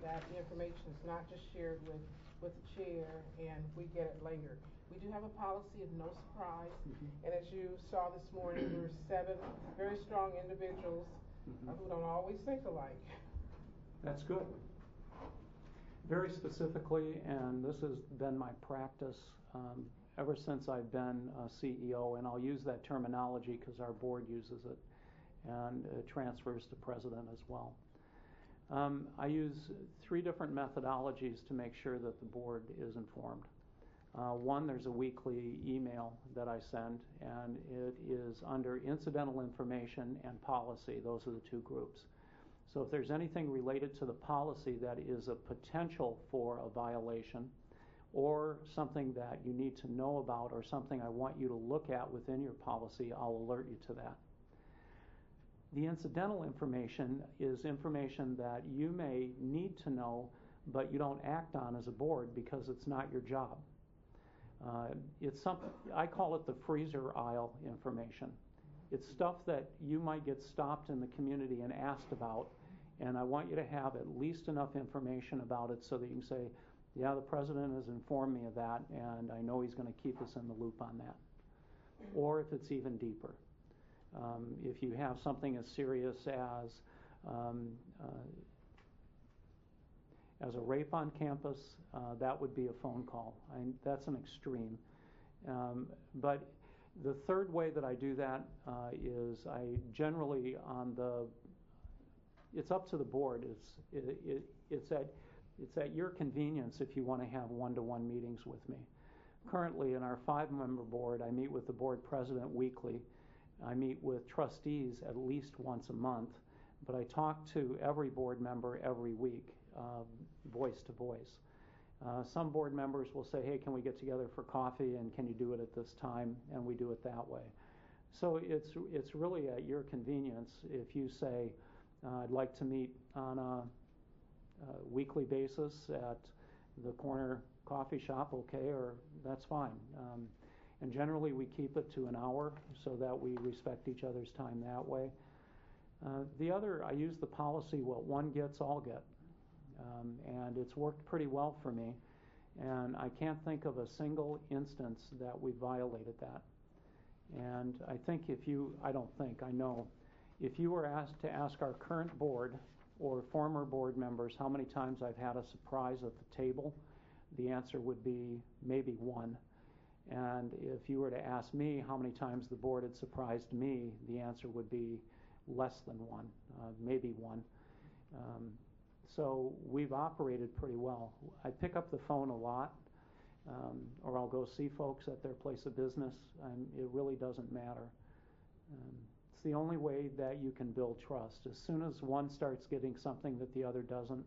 that the information is not just shared with the chair and we get it later? We do have a policy of no surprise, and as you saw this morning, there were 7 very strong individuals who don't always think alike. That's good. Very specifically, and this has been my practice ever since I've been CEO, and I'll use that terminology because our board uses it, and it transfers to president as well. I use 3 different methodologies to make sure that the board is informed. One, there's a weekly email that I send, and it is under incidental information and policy. Those are the 2 groups. So if there's anything related to the policy that is a potential for a violation or something that you need to know about or something I want you to look at within your policy, I'll alert you to that. The incidental information is information that you may need to know, but you don't act on as a board because it's not your job. It's something, I call it the freezer aisle information. It's stuff that you might get stopped in the community and asked about, and I want you to have at least enough information about it so that you can say, yeah, the president has informed me of that, and I know he's going to keep us in the loop on that. Or if it's even deeper. If you have something as serious as a rape on campus, that would be a phone call. That's an extreme. But the third way that I do that is I generally it's up to the board. It's at your convenience if you want to have one-to-one meetings with me. Currently, in our 5-member board, I meet with the board president weekly. I meet with trustees at least once a month, but I talk to every board member every week. voice to voice. Some board members will say, hey, can we get together for coffee, and can you do it at this time? And we do it that way. So it's really at your convenience. If you say, I'd like to meet on a weekly basis at the corner coffee shop, okay, or that's fine. And generally we keep it to an hour so that we respect each other's time that way. The other, I use the policy, what one gets, all get. And it's worked pretty well for me. And I can't think of a single instance that we violated that. And I think I know, if you were asked to ask our current board or former board members how many times I've had a surprise at the table, the answer would be maybe one. And if you were to ask me how many times the board had surprised me, the answer would be less than one, maybe one. So we've operated pretty well. I pick up the phone a lot, or I'll go see folks at their place of business, and it really doesn't matter. It's the only way that you can build trust. As soon as one starts getting something that the other doesn't,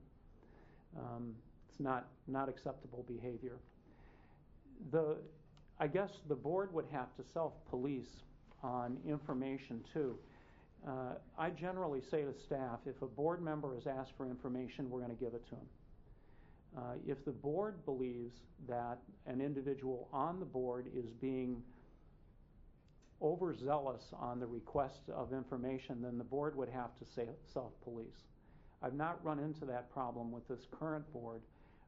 it's not acceptable behavior. I guess the board would have to self-police on information too. I generally say to staff, if a board member has asked for information, we're going to give it to them. If the board believes that an individual on the board is being overzealous on the request of information, then the board would have to self-police. I've not run into that problem with this current board.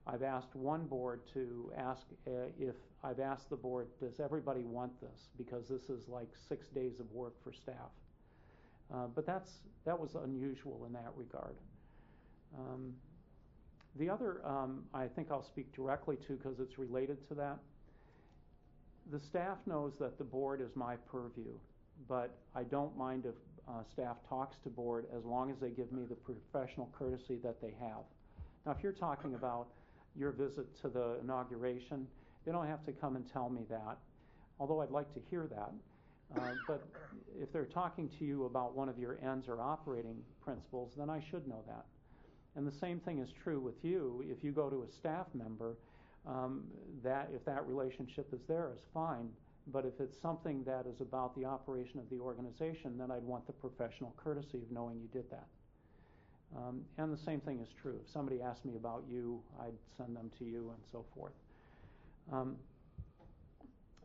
I've asked one board to ask if I've asked the board, does everybody want this? Because this is like 6 days of work for staff. But that was unusual in that regard. The other, I think I'll speak directly to because it's related to that. The staff knows that the board is my purview, but I don't mind if staff talks to board as long as they give me the professional courtesy that they have. Now, if you're talking about your visit to the inauguration, they don't have to come and tell me that, although I'd like to hear that. But if they're talking to you about one of your ends or operating principles, then I should know that. And the same thing is true with you. If you go to a staff member, if that relationship is there, is fine. But if it's something that is about the operation of the organization, then I'd want the professional courtesy of knowing you did that. And the same thing is true. If somebody asked me about you, I'd send them to you and so forth.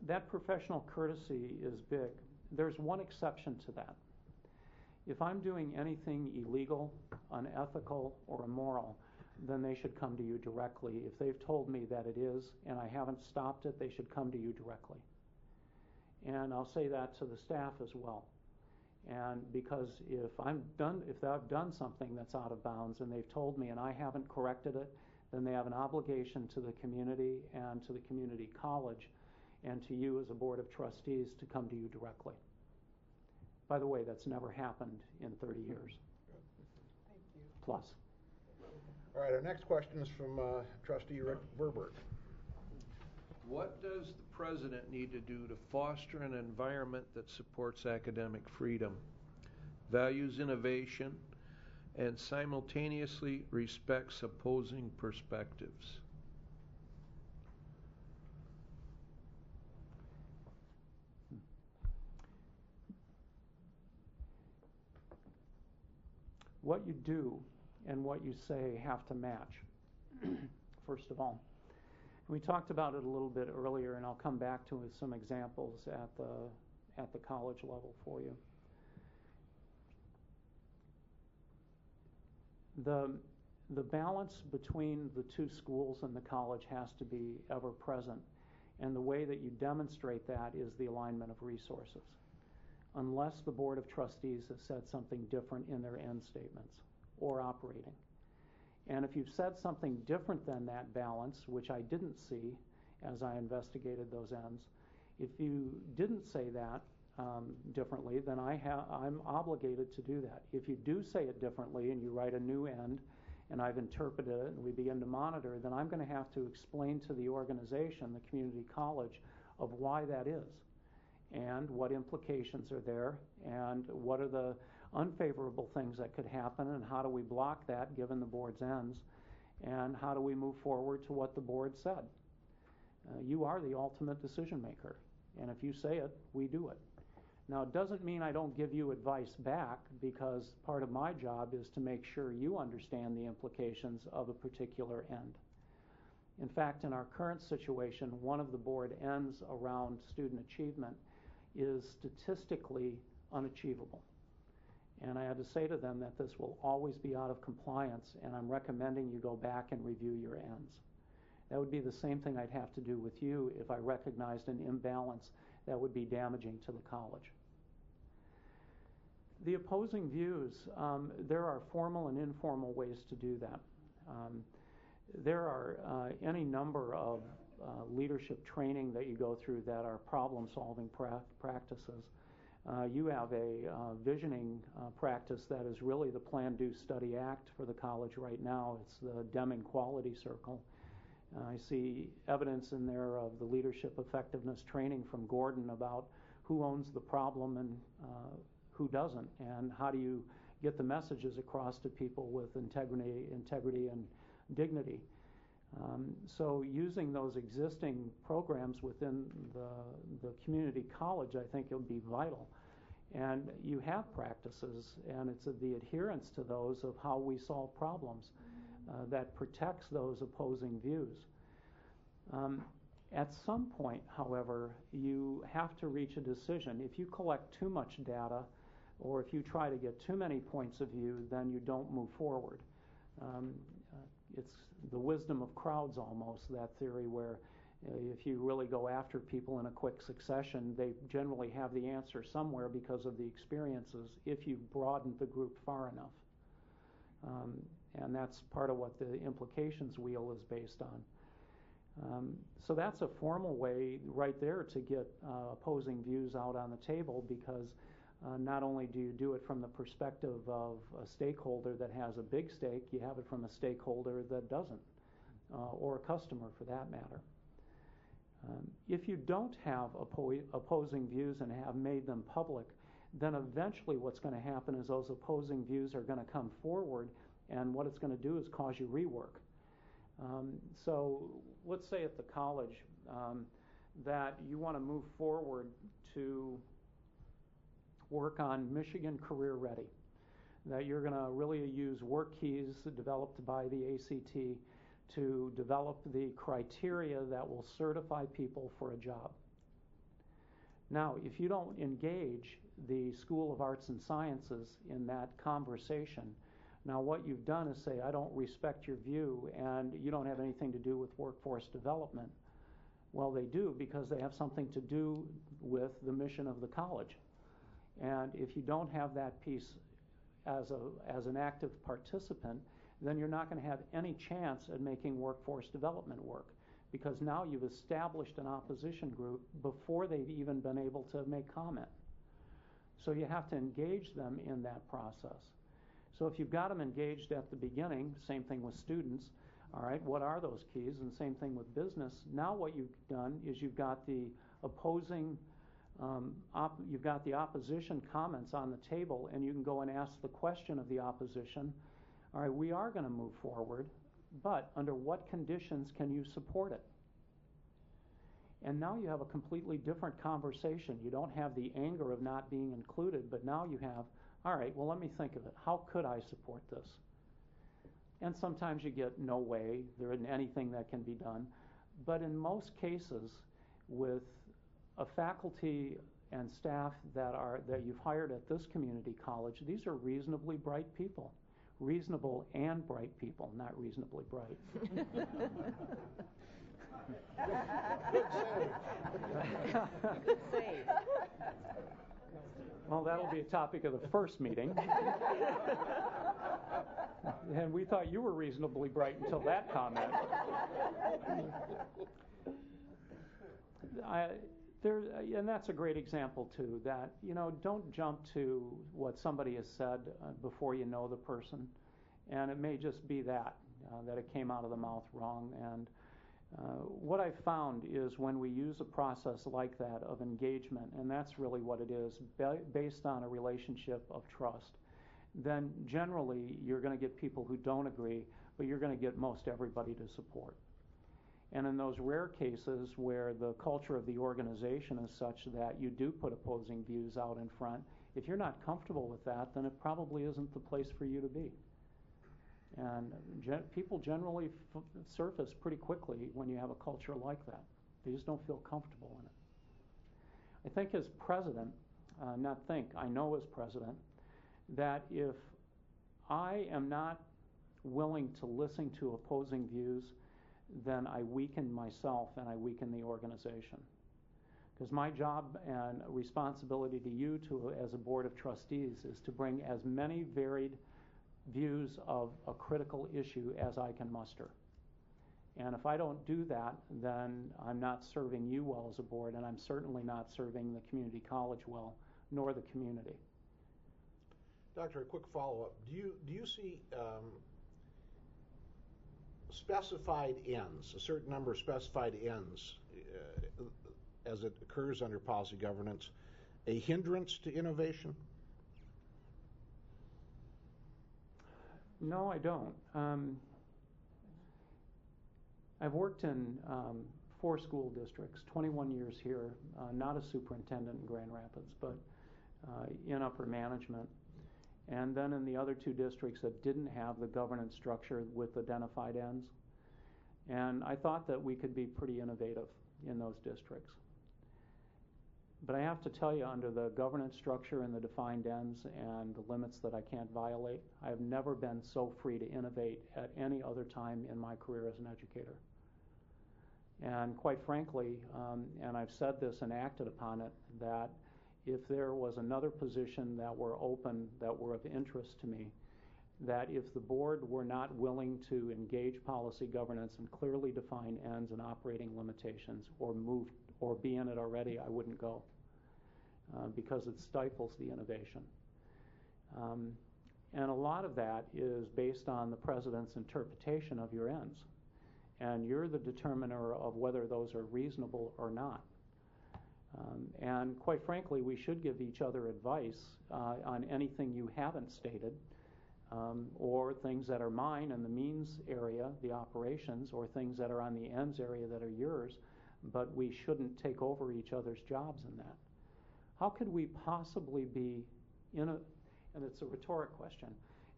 That professional courtesy is big. There's one exception to that. If I'm doing anything illegal, unethical, or immoral, then they should come to you directly. If they've told me that it is and I haven't stopped it, they should come to you directly. And I'll say that to the staff as well. And because if I've done something that's out of bounds and they've told me and I haven't corrected it, then they have an obligation to the community and to the community college and to you as a board of trustees to come to you directly. By the way, that's never happened in 30 years. Thank you. Plus. All right, our next question is from Trustee Rick Verbert. What does the president need to do to foster an environment that supports academic freedom, values innovation, and simultaneously respects opposing perspectives? What you do and what you say have to match, first of all. We talked about it a little bit earlier, and I'll come back to some examples at the college level for you. The balance between the two schools and the college has to be ever present, and the way that you demonstrate that is the alignment of resources, unless the Board of Trustees has said something different in their end statements or operating. And if you've said something different than that balance, which I didn't see as I investigated those ends, if you didn't say that differently, then I'm obligated to do that. If you do say it differently and you write a new end and I've interpreted it and we begin to monitor, then I'm going to have to explain to the organization, the community college, of why that is and what implications are there and what are the unfavorable things that could happen and how do we block that given the board's ends. And how do we move forward to what the board said? You are the ultimate decision maker, and if you say it, we do it. Now, it doesn't mean I don't give you advice back, because part of my job is to make sure you understand the implications of a particular end. In fact, in our current situation, one of the board ends around student achievement is statistically unachievable. And I had to say to them that this will always be out of compliance, and I'm recommending you go back and review your ends. That would be the same thing I'd have to do with you if I recognized an imbalance that would be damaging to the college. The opposing views, there are formal and informal ways to do that. There are any number of leadership training that you go through that are problem-solving practices. You have a visioning practice that is really the Plan, Do, Study, Act for the college right now. It's the Deming Quality Circle. I see evidence in there of the leadership effectiveness training from Gordon about who owns the problem and who doesn't, and how do you get the messages across to people with integrity and dignity. So using those existing programs within the community college, I think it would be vital. And you have practices, and it's the adherence to those of how we solve problems that protects those opposing views. At some point, however, you have to reach a decision. If you collect too much data, or if you try to get too many points of view, then you don't move forward. It's the wisdom of crowds almost, that theory where if you really go after people in a quick succession, they generally have the answer somewhere because of the experiences if you broaden the group far enough. And that's part of what the implications wheel is based on. So that's a formal way right there to get opposing views out on the table, because not only do you do it from the perspective of a stakeholder that has a big stake, you have it from a stakeholder that doesn't, or a customer for that matter. If you don't have opposing views and have made them public, then eventually what's going to happen is those opposing views are going to come forward, and what it's going to do is cause you rework. So let's say at the college that you want to move forward to work on Michigan Career Ready, that you're going to really use work keys developed by the ACT to develop the criteria that will certify people for a job. Now, if you don't engage the School of Arts and Sciences in that conversation, now what you've done is say, I don't respect your view, and you don't have anything to do with workforce development. Well, they do, because they have something to do with the mission of the college. And if you don't have that piece as an active participant, then you're not going to have any chance at making workforce development work, because now you've established an opposition group before they've even been able to make comment. So you have to engage them in that process. So if you've got them engaged at the beginning, same thing with students, all right, what are those keys? And same thing with business. Now what you've done is you've got the opposing you've got the opposition comments on the table, and you can go and ask the question of the opposition. All right, we are going to move forward, but under what conditions can you support it? And now you have a completely different conversation. You don't have the anger of not being included, but now you have, all right, well, let me think of it. How could I support this? And sometimes you get no way, there isn't anything that can be done. But in most cases, with a faculty and staff that you've hired at this community college, these are reasonably bright people. Reasonable and bright people, not reasonably bright. Good save. Well, that'll be a topic of the first meeting. And we thought you were reasonably bright until that comment. And that's a great example, too, that, don't jump to what somebody has said before you know the person. And it may just be that it came out of the mouth wrong. And what I've found is when we use a process like that of engagement, and that's really what it is, based on a relationship of trust, then generally you're going to get people who don't agree, but you're going to get most everybody to support. And in those rare cases where the culture of the organization is such that you do put opposing views out in front, if you're not comfortable with that, then it probably isn't the place for you to be. And people generally surface pretty quickly when you have a culture like that. They just don't feel comfortable in it. I think as president, I know as president, that if I am not willing to listen to opposing views, then I weaken myself and I weaken the organization. Because my job and responsibility to you as a board of trustees is to bring as many varied views of a critical issue as I can muster. And if I don't do that, then I'm not serving you well as a board, and I'm certainly not serving the community college well, nor the community. Doctor, a quick follow-up. Do you see specified ends, a certain number of specified ends, as it occurs under policy governance, a hindrance to innovation? No, I don't. I've worked in 4 school districts, 21 years here, not as superintendent in Grand Rapids, but in upper management. And then in the other 2 districts that didn't have the governance structure with identified ends. And I thought that we could be pretty innovative in those districts. But I have to tell you, under the governance structure and the defined ends and the limits that I can't violate, I have never been so free to innovate at any other time in my career as an educator. And quite frankly, and I've said this and acted upon it, that if there was another position that were open, that were of interest to me, that if the board were not willing to engage policy governance and clearly define ends and operating limitations, or be in it already, I wouldn't go, because it stifles the innovation. And a lot of that is based on the president's interpretation of your ends. And you're the determiner of whether those are reasonable or not. And quite frankly, we should give each other advice on anything you haven't stated, or things that are mine in the means area, the operations, or things that are on the ends area that are yours, but we shouldn't take over each other's jobs in that. How could we possibly be and it's a rhetoric question,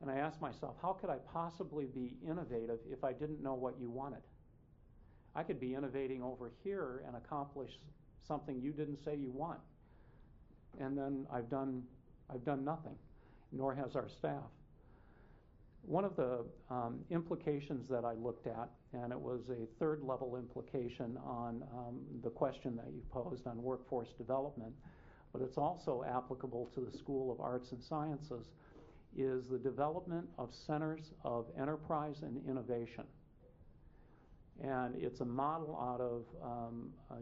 and I asked myself, how could I possibly be innovative if I didn't know what you wanted? I could be innovating over here and accomplish something you didn't say you want. And then I've done nothing, nor has our staff. One of the implications that I looked at, and it was a 3rd level implication on the question that you posed on workforce development, but it's also applicable to the School of Arts and Sciences, is the development of centers of enterprise and innovation. And it's a model out of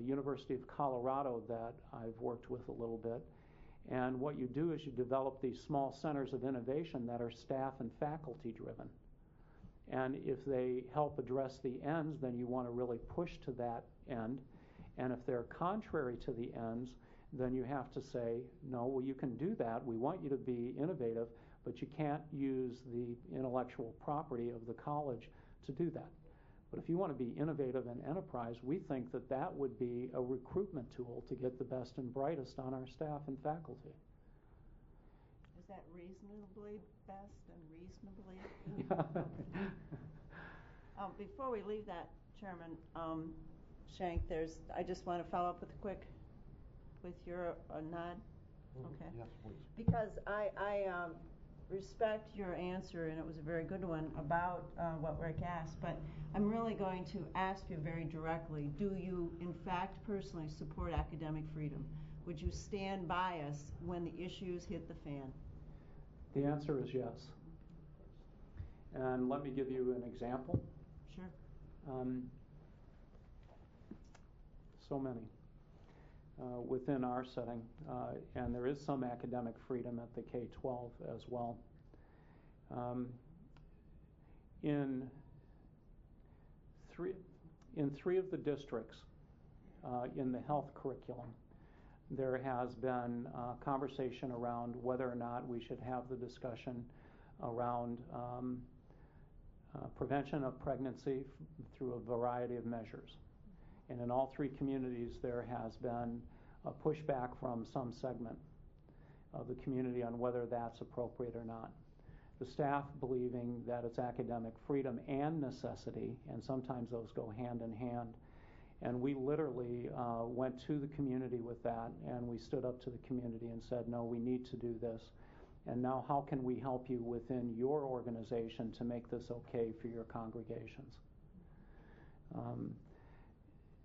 University of Colorado that I've worked with a little bit. And what you do is you develop these small centers of innovation that are staff and faculty driven. And if they help address the ends, then you want to really push to that end. And if they're contrary to the ends, then you have to say, no, well, you can do that. We want you to be innovative, but you can't use the intellectual property of the college to do that. But if you want to be innovative and enterprise, we think that that would be a recruitment tool to get the best and brightest on our staff and faculty. Is that reasonably best and reasonably? Before we leave that, Chairman Shank, I just want to follow up with your nod. Okay. Yes, please. Because I respect your answer, and it was a very good one about what Rick asked, but I'm really going to ask you very directly, do you in fact personally support academic freedom? Would you stand by us when the issues hit the fan? The answer is yes. And let me give you an example. Sure. So many within our setting, and there is some academic freedom at the K-12 as well. In three of the districts in the health curriculum, there has been conversation around whether or not we should have the discussion around prevention of pregnancy through a variety of measures. And in all three communities, there has been a pushback from some segment of the community on whether that's appropriate or not. The staff believing that it's academic freedom and necessity, and sometimes those go hand in hand. And we literally went to the community with that, and we stood up to the community and said, no, we need to do this. And now how can we help you within your organization to make this okay for your congregations?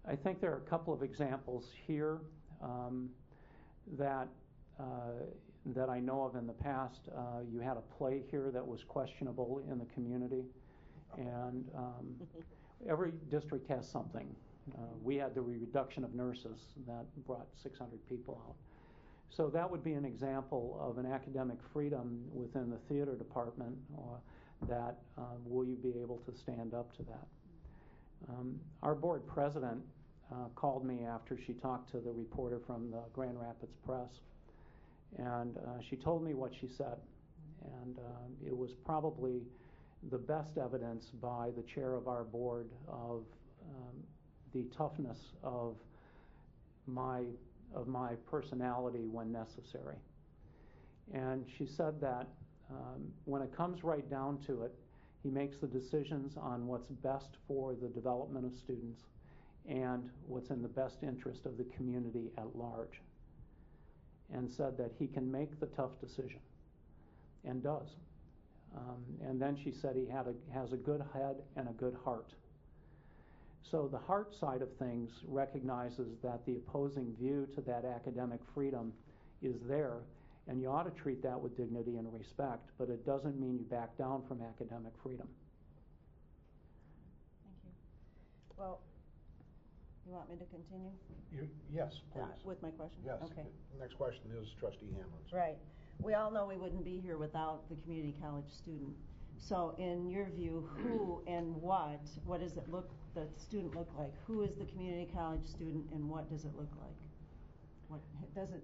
I think there are a couple of examples here that I know of in the past. You had a play here that was questionable in the community, and every district has something. We had the reduction of nurses that brought 600 people out. So that would be an example of an academic freedom within the theater department that will you be able to stand up to that? Our board president called me after she talked to the reporter from the Grand Rapids Press, and she told me what she said, and it was probably the best evidence by the chair of our board of the toughness of my personality when necessary. And she said that when it comes right down to it, he makes the decisions on what's best for the development of students and what's in the best interest of the community at large, and said that he can make the tough decision, and does. And then she said he has a good head and a good heart. So the heart side of things recognizes that the opposing view to that academic freedom is there, and you ought to treat that with dignity and respect, but it doesn't mean you back down from academic freedom. Thank you. Well, you want me to continue? Yes, please. With my question? Yes. Okay. The next question is Trustee Hamlin's. Right. We all know we wouldn't be here without the community college student. So in your view, who and what does the student look like? Who is the community college student and what does it look like? What doesn't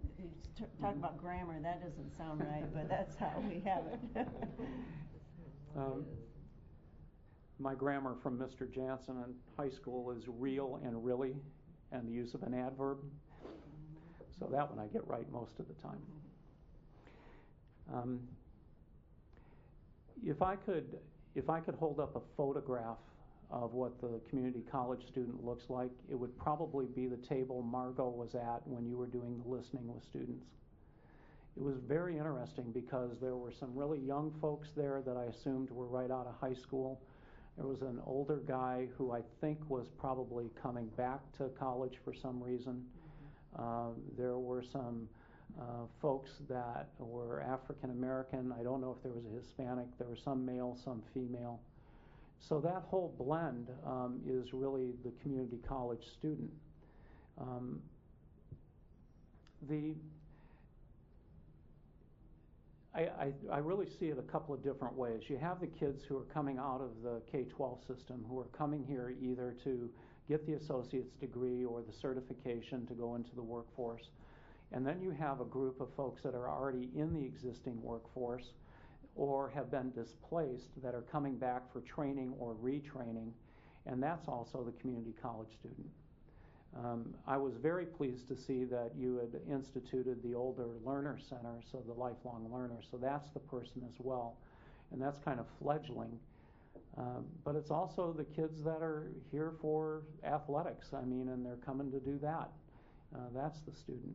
talk about grammar, that doesn't sound right, but that's how we have it. My grammar from Mr. Jansen in high school is real and really, and the use of an adverb. So that one I get right most of the time. If I could hold up a photograph of what the community college student looks like, it would probably be the table Margot was at when you were doing the listening with students. It was very interesting because there were some really young folks there that I assumed were right out of high school. There was an older guy who I think was probably coming back to college for some reason. There were some folks that were African American. I don't know if there was a Hispanic. There were some male, some female. So that whole blend is really the community college student. I really see it a couple of different ways. You have the kids who are coming out of the K-12 system who are coming here either to get the associate's degree or the certification to go into the workforce. And then you have a group of folks that are already in the existing workforce or have been displaced that are coming back for training or retraining, and that's also the community college student. I was very pleased to see that you had instituted the Older Learner Center, so the lifelong learner, so that's the person as well, and that's kind of fledgling. But it's also the kids that are here for athletics, and they're coming to do that. That's the student.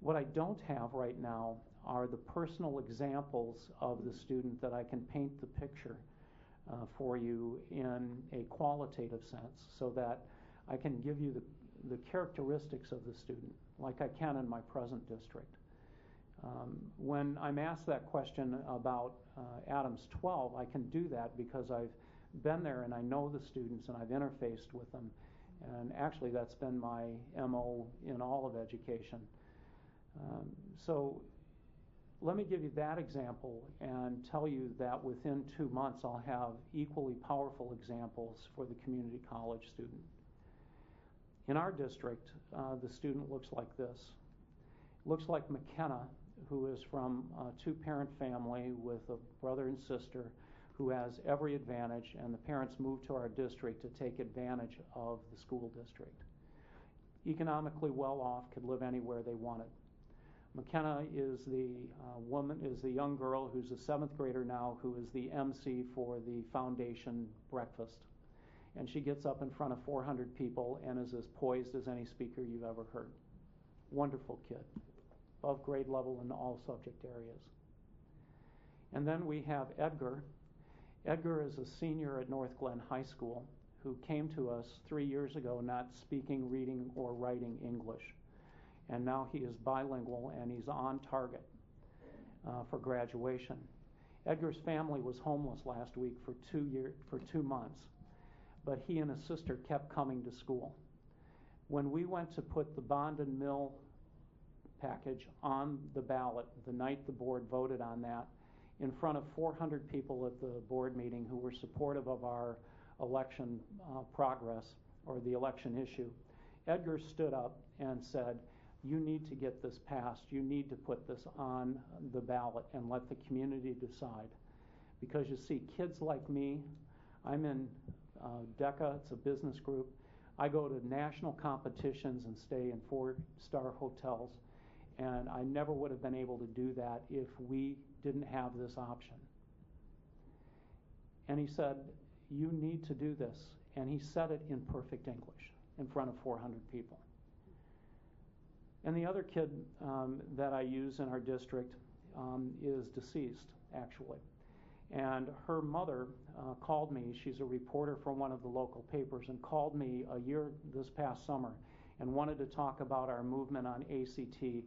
What I don't have right now are the personal examples of the student that I can paint the picture for you in a qualitative sense so that I can give you the characteristics of the student like I can in my present district. When I'm asked that question about Adams 12, I can do that because I've been there and I know the students and I've interfaced with them. And actually that's been my MO in all of education. So let me give you that example and tell you that within 2 months I'll have equally powerful examples for the community college student. In our district, the student looks like this. Looks like McKenna, who is from a two-parent family with a brother and sister who has every advantage, and the parents move to our district to take advantage of the school district. Economically well off, could live anywhere they wanted. McKenna is the young girl who's a 7th grader now, who is the MC for the foundation breakfast. And she gets up in front of 400 people and is as poised as any speaker you've ever heard. Wonderful kid, above grade level in all subject areas. And then we have Edgar. Edgar is a senior at North Glen High School who came to us 3 years ago not speaking, reading, or writing English. And now he is bilingual and he's on target for graduation. Edgar's family was homeless last week for 2 months, but he and his sister kept coming to school. When we went to put the bond and mill package on the ballot the night the board voted on that, in front of 400 people at the board meeting who were supportive of our election progress or the election issue, Edgar stood up and said, "You need to get this passed. You need to put this on the ballot and let the community decide." Because you see, kids like me, I'm in DECA, it's a business group. I go to national competitions and stay in 4-star hotels, and I never would have been able to do that if we didn't have this option. And he said, "You need to do this." And he said it in perfect English in front of 400 people. And the other kid that I use in our district is deceased, actually. And her mother called me. She's a reporter for one of the local papers, and called me this past summer and wanted to talk about our movement on ACT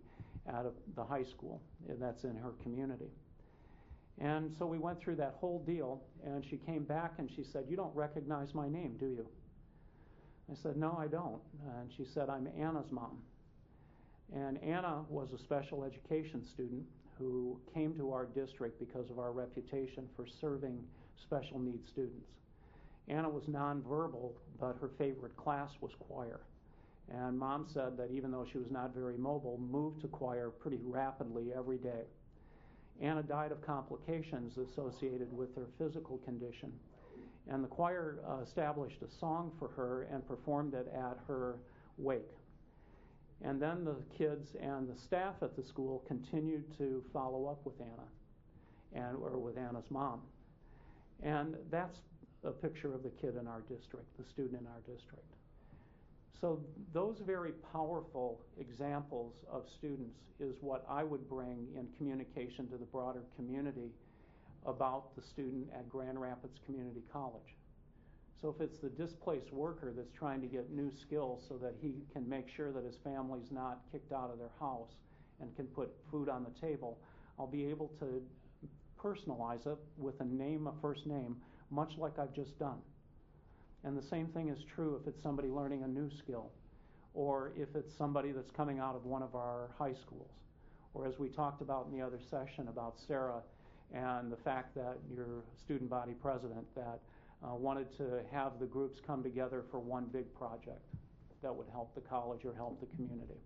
at the high school that's in her community. And so we went through that whole deal, and she came back and she said, "You don't recognize my name, do you?" I said, "No, I don't." And she said, "I'm Anna's mom." And Anna was a special education student who came to our district because of our reputation for serving special needs students. Anna was nonverbal, but her favorite class was choir. And Mom said that even though she was not very mobile, moved to choir pretty rapidly every day. Anna died of complications associated with her physical condition. And the choir established a song for her and performed it at her wake. And then the kids and the staff at the school continued to follow up with Anna, or with Anna's mom. And that's a picture of the kid in our district, the student in our district. So those very powerful examples of students is what I would bring in communication to the broader community about the student at Grand Rapids Community College. So if it's the displaced worker that's trying to get new skills so that he can make sure that his family's not kicked out of their house and can put food on the table, I'll be able to personalize it with a name, a first name, much like I've just done. And the same thing is true if it's somebody learning a new skill, or if it's somebody that's coming out of one of our high schools, or as we talked about in the other session about Sarah and the fact that your student body president that wanted to have the groups come together for one big project that would help the college or help the community.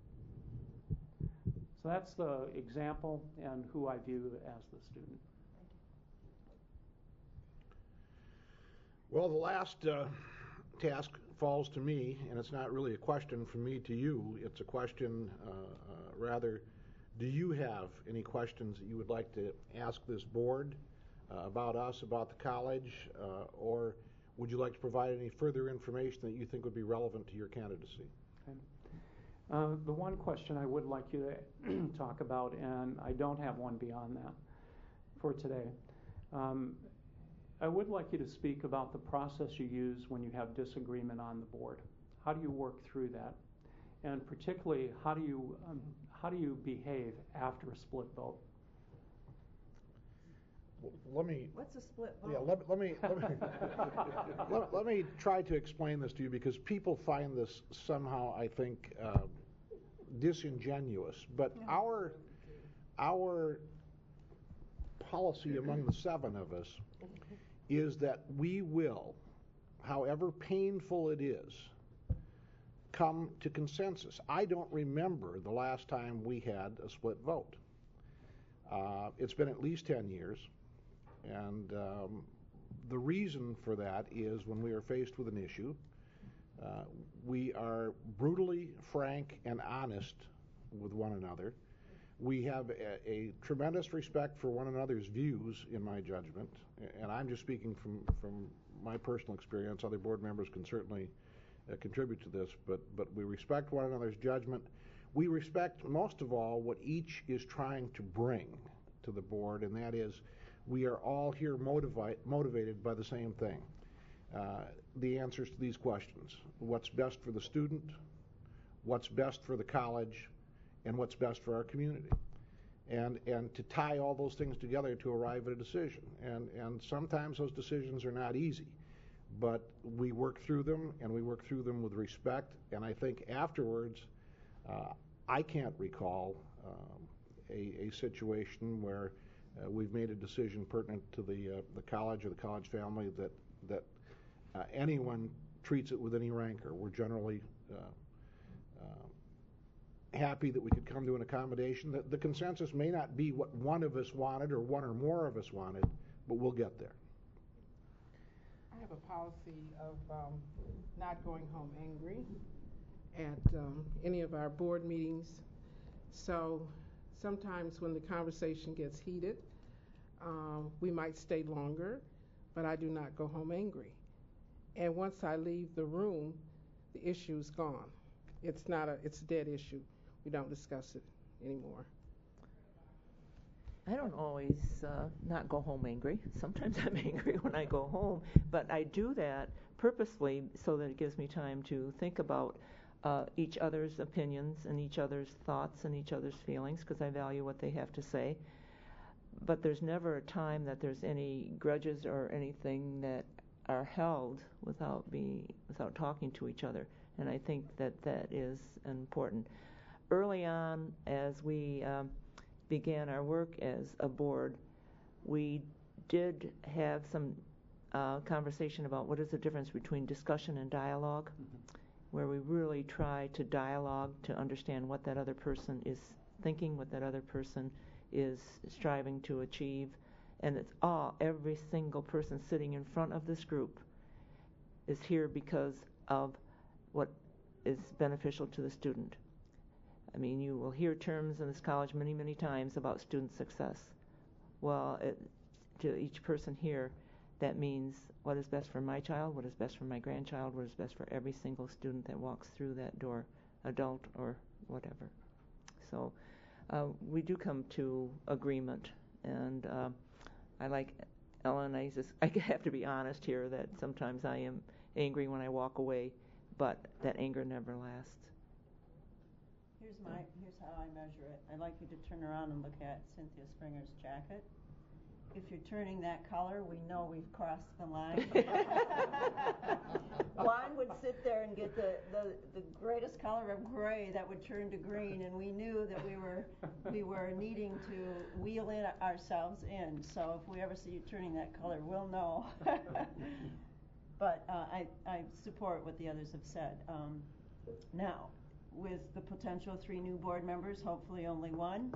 So that's the example and who I view as the student. Well, the last task falls to me, and it's not really a question from me to you. It's a question, rather, do you have any questions that you would like to ask this board about us, about the college, or would you like to provide any further information that you think would be relevant to your candidacy? Okay. The one question I would like you to talk about, and I don't have one beyond that for today, I would like you to speak about the process you use when you have disagreement on the board. How do you work through that? And particularly, how do you behave after a split vote? Let me. What's a split vote? Yeah, let me try to explain this to you, because people find this somehow, I think, disingenuous. But our policy among the 7 of us is that we will, however painful it is, come to consensus. I don't remember the last time we had a split vote. It's been at least 10 years, and The reason for that is when we are faced with an issue, we are brutally frank and honest with one another. We have a tremendous respect for one another's views, in my judgment, and I'm just speaking from my personal experience. Other board members can certainly contribute to this, but we respect one another's judgment. We respect, most of all, what each is trying to bring to the board, and that is we are all here motivated by the same thing. The answers to these questions: what's best for the student, what's best for the college, and what's best for our community. And to tie all those things together to arrive at a decision. And sometimes those decisions are not easy, but we work through them, and we work through them with respect. And I think afterwards, I can't recall a situation where we've made a decision pertinent to the college or the college family that anyone treats it with any rancor. We're generally happy that we could come to an accommodation. The consensus may not be what one of us wanted or one or more of us wanted, but we'll get there. I have a policy of not going home angry at any of our board meetings. So sometimes when the conversation gets heated, we might stay longer, but I do not go home angry. And once I leave the room, the issue's gone. It's a dead issue. We don't discuss it anymore. I don't always not go home angry. Sometimes I'm angry when I go home, but I do that purposely so that it gives me time to think about each other's opinions and each other's thoughts and each other's feelings, because I value what they have to say. But there's never a time that there's any grudges or anything that are held without talking to each other, and I think that is important. Early on, as we began our work as a board, we did have some conversation about what is the difference between discussion and dialogue, where we really try to dialogue to understand what that other person is thinking, what that other person is striving to achieve. And it's every single person sitting in front of this group is here because of what is beneficial to the student. I mean, you will hear terms in this college many, many times about student success. Well, to each person here, that means what is best for my child, what is best for my grandchild, what is best for every single student that walks through that door, adult or whatever. So we do come to agreement, and I like Ellen. I have to be honest here that sometimes I am angry when I walk away, but that anger never lasts. Here's how I measure it. I'd like you to turn around and look at Cynthia Springer's jacket. If you're turning that color, we know we've crossed the line. Juan would sit there and get the greatest color of gray that would turn to green, and we knew that we were needing to wheel ourselves in. So if we ever see you turning that color, we'll know. But I support what the others have said. Now, with the potential 3 new board members, hopefully only 1,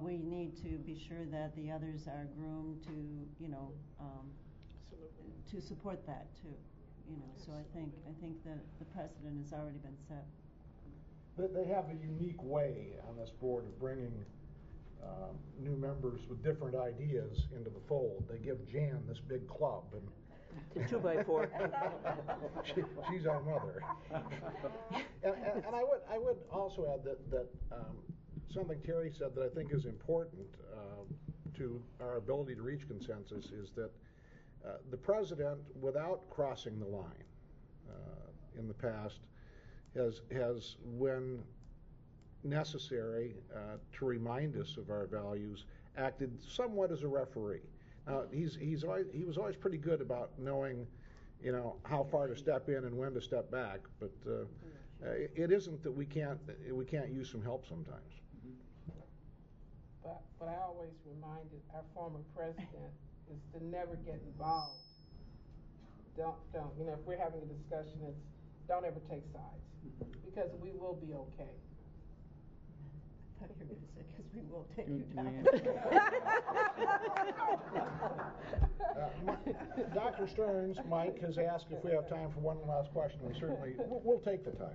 we need to be sure that the others are groomed to, to support that too. So I think the precedent has already been set. They have a unique way on this board of bringing new members with different ideas into the fold. They give Jan this big club, and it's a 2x4. She's our mother. And I would also add that something Terry said that I think is important to our ability to reach consensus is that the president, without crossing the line in the past, has when necessary to remind us of our values, acted somewhat as a referee. He was always pretty good about knowing, how far to step in and when to step back. But it isn't that we can't use some help sometimes. But I always reminded our former president is to never get involved. Don't. If we're having a discussion, don't ever take sides, because we will be okay. thought you were going to say, because we will take your time. Dr. Stearns, Mike has asked if we have time for one last question. We certainly, we'll take the time.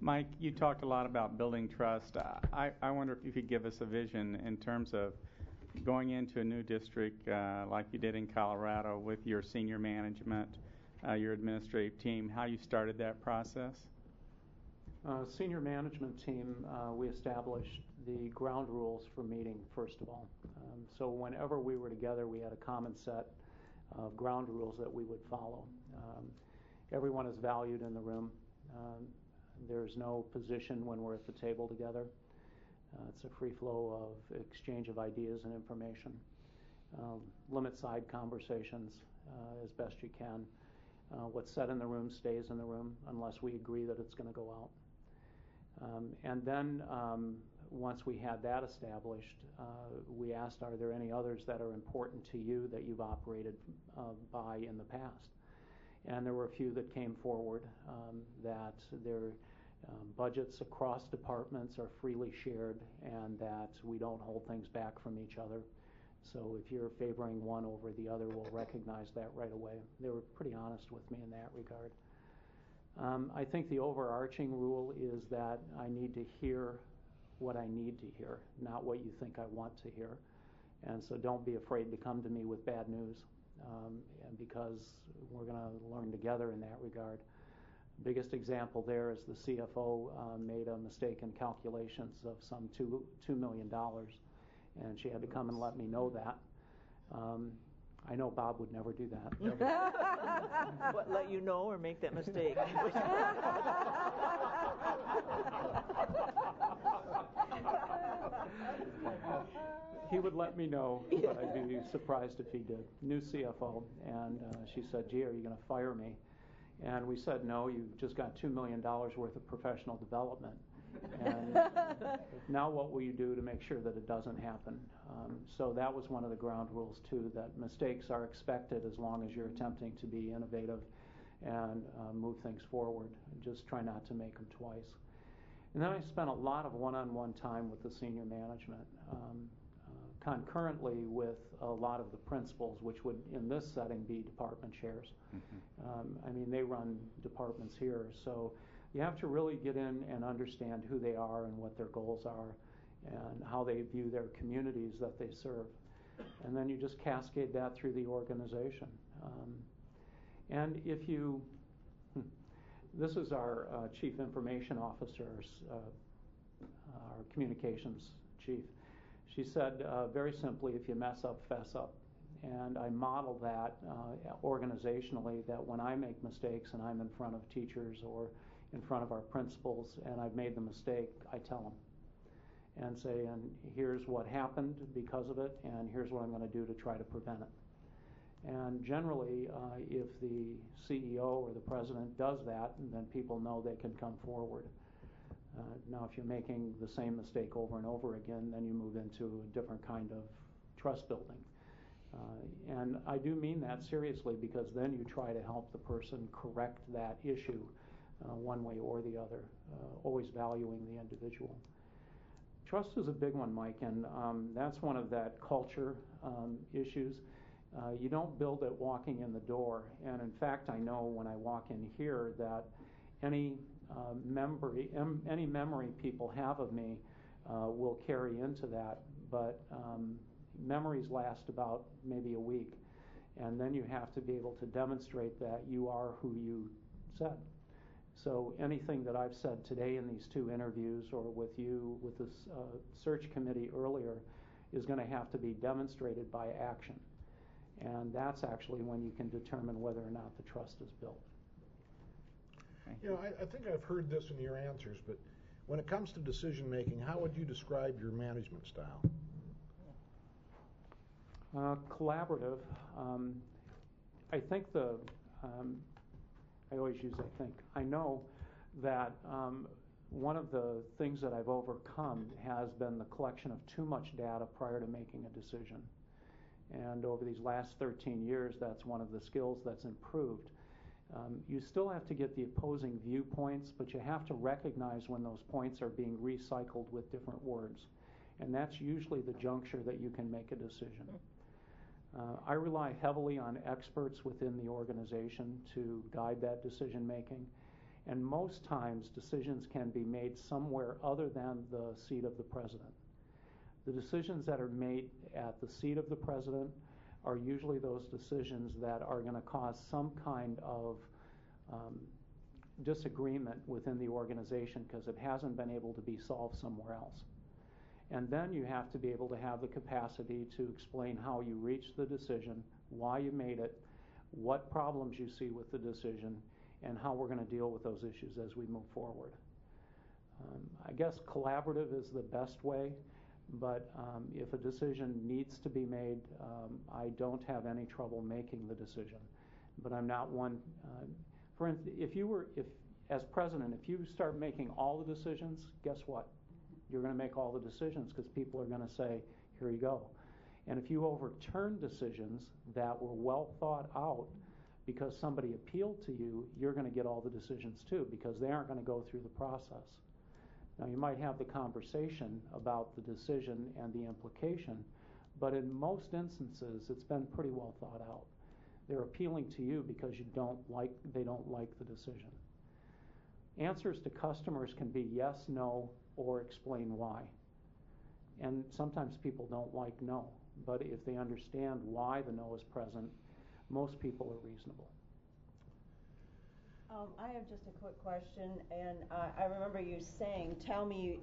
Mike, you talked a lot about building trust. I wonder if you could give us a vision in terms of going into a new district like you did in Colorado with your senior management, your administrative team, how you started that process? Senior management team, we established the ground rules for meeting, first of all. So whenever we were together, we had a common set of ground rules that we would follow. Everyone is valued in the room. There's no position when we're at the table together. It's a free flow of exchange of ideas and information. Limit side conversations as best you can. What's said in the room stays in the room unless we agree that it's going to go out. And then once we had that established, we asked, are there any others that are important to you that you've operated by in the past? And there were a few that came forward that their budgets across departments are freely shared and that we don't hold things back from each other. So if you're favoring one over the other, we'll recognize that right away. They were pretty honest with me in that regard. I think the overarching rule is that I need to hear what I need to hear, not what you think I want to hear. And so don't be afraid to come to me with bad news, because we're going to learn together in that regard. Biggest example there is the CFO made a mistake in calculations of some $2 million, and she had to come and let me know that. I know Bob would never do that. What, let you know or make that mistake? He would let me know, but I'd be surprised if he did. New CFO, and she said, gee, are you going to fire me? And we said, no, you've just got $2 million worth of professional development. And now what will you do to make sure that it doesn't happen? So that was one of the ground rules, too, that mistakes are expected as long as you're attempting to be innovative and move things forward. Just try not to make them twice. And then I spent a lot of one-on-one time with the senior management, concurrently with a lot of the principals, which would, in this setting, be department chairs. I mean, they run departments here, so you have to really get in and understand who they are and what their goals are and how they view their communities that they serve. And then you just cascade that through the organization. And if you, this is our Chief Information Officer, our communications chief. She said very simply, if you mess up, fess up. And I model that organizationally, that when I make mistakes and I'm in front of teachers or in front of our principals and I've made the mistake, I tell them and say, and here's what happened because of it, and here's what I'm going to do to try to prevent it. And generally, if the CEO or the president does that, then people know they can come forward. Now, if you're making the same mistake over and over again, then you move into a different kind of trust building. And I do mean that seriously, because then you try to help the person correct that issue one way or the other, always valuing the individual. Trust is a big one, Mike, and that's one of that culture issues. You don't build it walking in the door. And in fact, I know when I walk in here that any memory people have of me will carry into that, but memories last about maybe a week, and then you have to be able to demonstrate that you are who you said. So anything that I've said today in these two interviews or with you with this search committee earlier is going to have to be demonstrated by action, and that's actually when you can determine whether or not the trust is built. You know, I think I've heard this in your answers, but when it comes to decision making, how would you describe your management style? Collaborative. I think I always use I think. I know that one of the things that I've overcome has been the collection of too much data prior to making a decision. And over these last 13 years, that's one of the skills that's improved. You still have to get the opposing viewpoints, but you have to recognize when those points are being recycled with different words. And that's usually the juncture that you can make a decision. I rely heavily on experts within the organization to guide that decision making. And most times decisions can be made somewhere other than the seat of the president. The decisions that are made at the seat of the president are usually those decisions that are going to cause some kind of disagreement within the organization because it hasn't been able to be solved somewhere else. And then you have to be able to have the capacity to explain how you reached the decision, why you made it, what problems you see with the decision, and how we're going to deal with those issues as we move forward. I guess collaborative is the best way, but if a decision needs to be made, I don't have any trouble making the decision. But I'm not one. For instance, as president, if you start making all the decisions, guess what? You're going to make all the decisions because people are going to say, here you go. And if you overturn decisions that were well thought out because somebody appealed to you, you're going to get all the decisions too because they aren't going to go through the process. Now, you might have the conversation about the decision and the implication, but in most instances, it's been pretty well thought out. They're appealing to you because they don't like the decision. Answers to customers can be yes, no, or explain why. And sometimes people don't like no, but if they understand why the no is present, most people are reasonable. I have just a quick question, and I remember you saying, tell me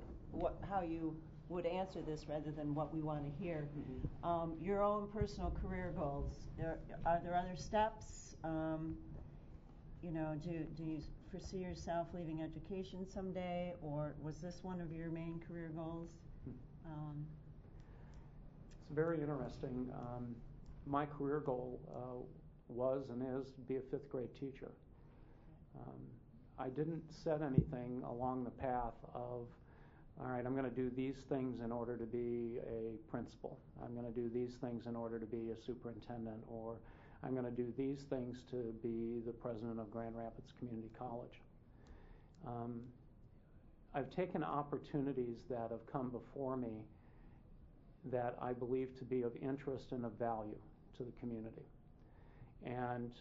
how you would answer this rather than what we want to hear. Mm-hmm. Your own personal career goals, are there other steps? Do you foresee yourself leaving education someday, or was this one of your main career goals? It's very interesting. My career goal was and is to be a fifth grade teacher. I didn't set anything along the path of, all right, I'm going to do these things in order to be a principal. I'm going to do these things in order to be a superintendent, or I'm going to do these things to be the president of Grand Rapids Community College. I've taken opportunities that have come before me that I believe to be of interest and of value to the community. And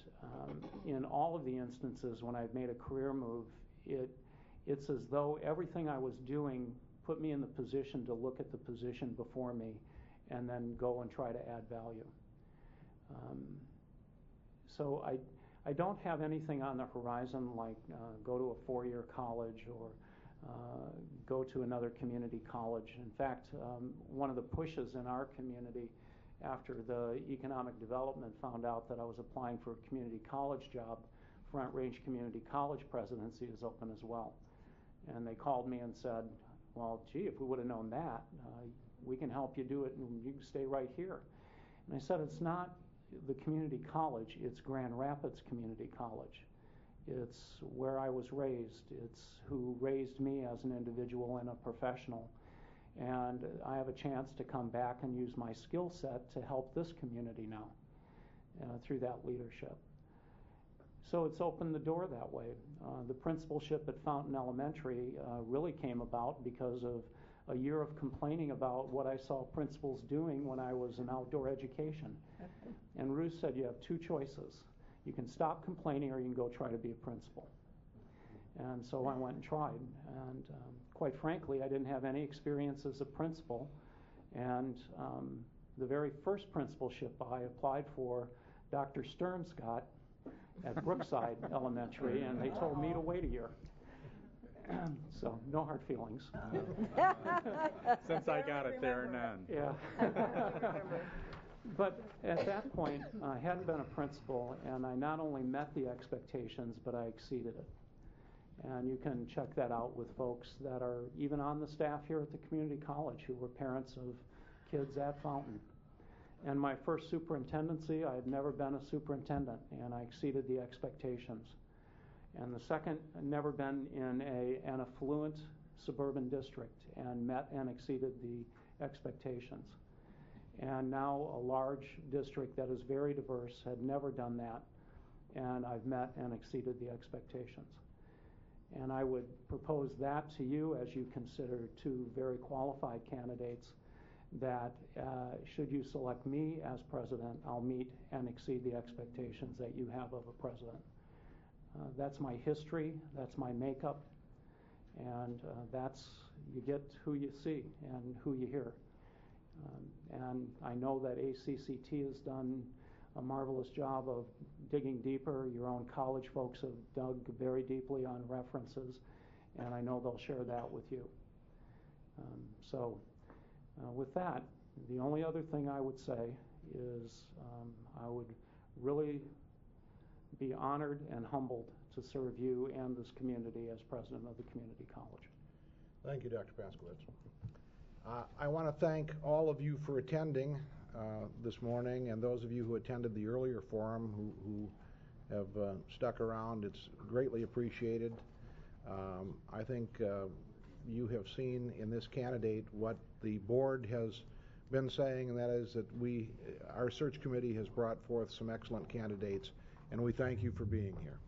in all of the instances when I've made a career move, it's as though everything I was doing put me in the position to look at the position before me and then go and try to add value. So I don't have anything on the horizon like go to a four-year college or go to another community college. In fact, one of the pushes in our community after the economic development found out that I was applying for a community college job, Front Range Community College presidency is open as well. And they called me and said, well, gee, if we would have known that, we can help you do it and you can stay right here. And I said, it's not the community college, it's Grand Rapids Community College. It's where I was raised. It's who raised me as an individual and a professional. And I have a chance to come back and use my skill set to help this community now through that leadership. So it's opened the door that way. The principalship at Fountain Elementary really came about because of a year of complaining about what I saw principals doing when I was in outdoor education. And Ruth said, you have two choices. You can stop complaining or you can go try to be a principal. And so I went and tried. And quite frankly, I didn't have any experience as a principal. And the very first principalship I applied for, Dr. Stearns got at Brookside Elementary, and they told me to wait a year. So no hard feelings. Since I got it, there are none. Yeah. But at that point, I hadn't been a principal, and I not only met the expectations, but I exceeded it. And you can check that out with folks that are even on the staff here at the community college who were parents of kids at Fountain. And my first superintendency, I had never been a superintendent, and I exceeded the expectations. And the second, I'd never been in an affluent suburban district and met and exceeded the expectations. And now a large district that is very diverse, had never done that, and I've met and exceeded the expectations. And I would propose that to you as you consider two very qualified candidates that should you select me as president, I'll meet and exceed the expectations that you have of a president. That's my history, that's my makeup, and you get who you see and who you hear. And I know that ACCT has done a marvelous job of digging deeper. Your own college folks have dug very deeply on references, and I know they'll share that with you. With that, the only other thing I would say is I would really be honored and humbled to serve you and this community as president of the community college. Thank you, Dr. Paskewicz. I want to thank all of you for attending this morning, and those of you who attended the earlier forum who have stuck around. It's greatly appreciated. I think you have seen in this candidate what the board has been saying, and that is that our search committee has brought forth some excellent candidates, and we thank you for being here.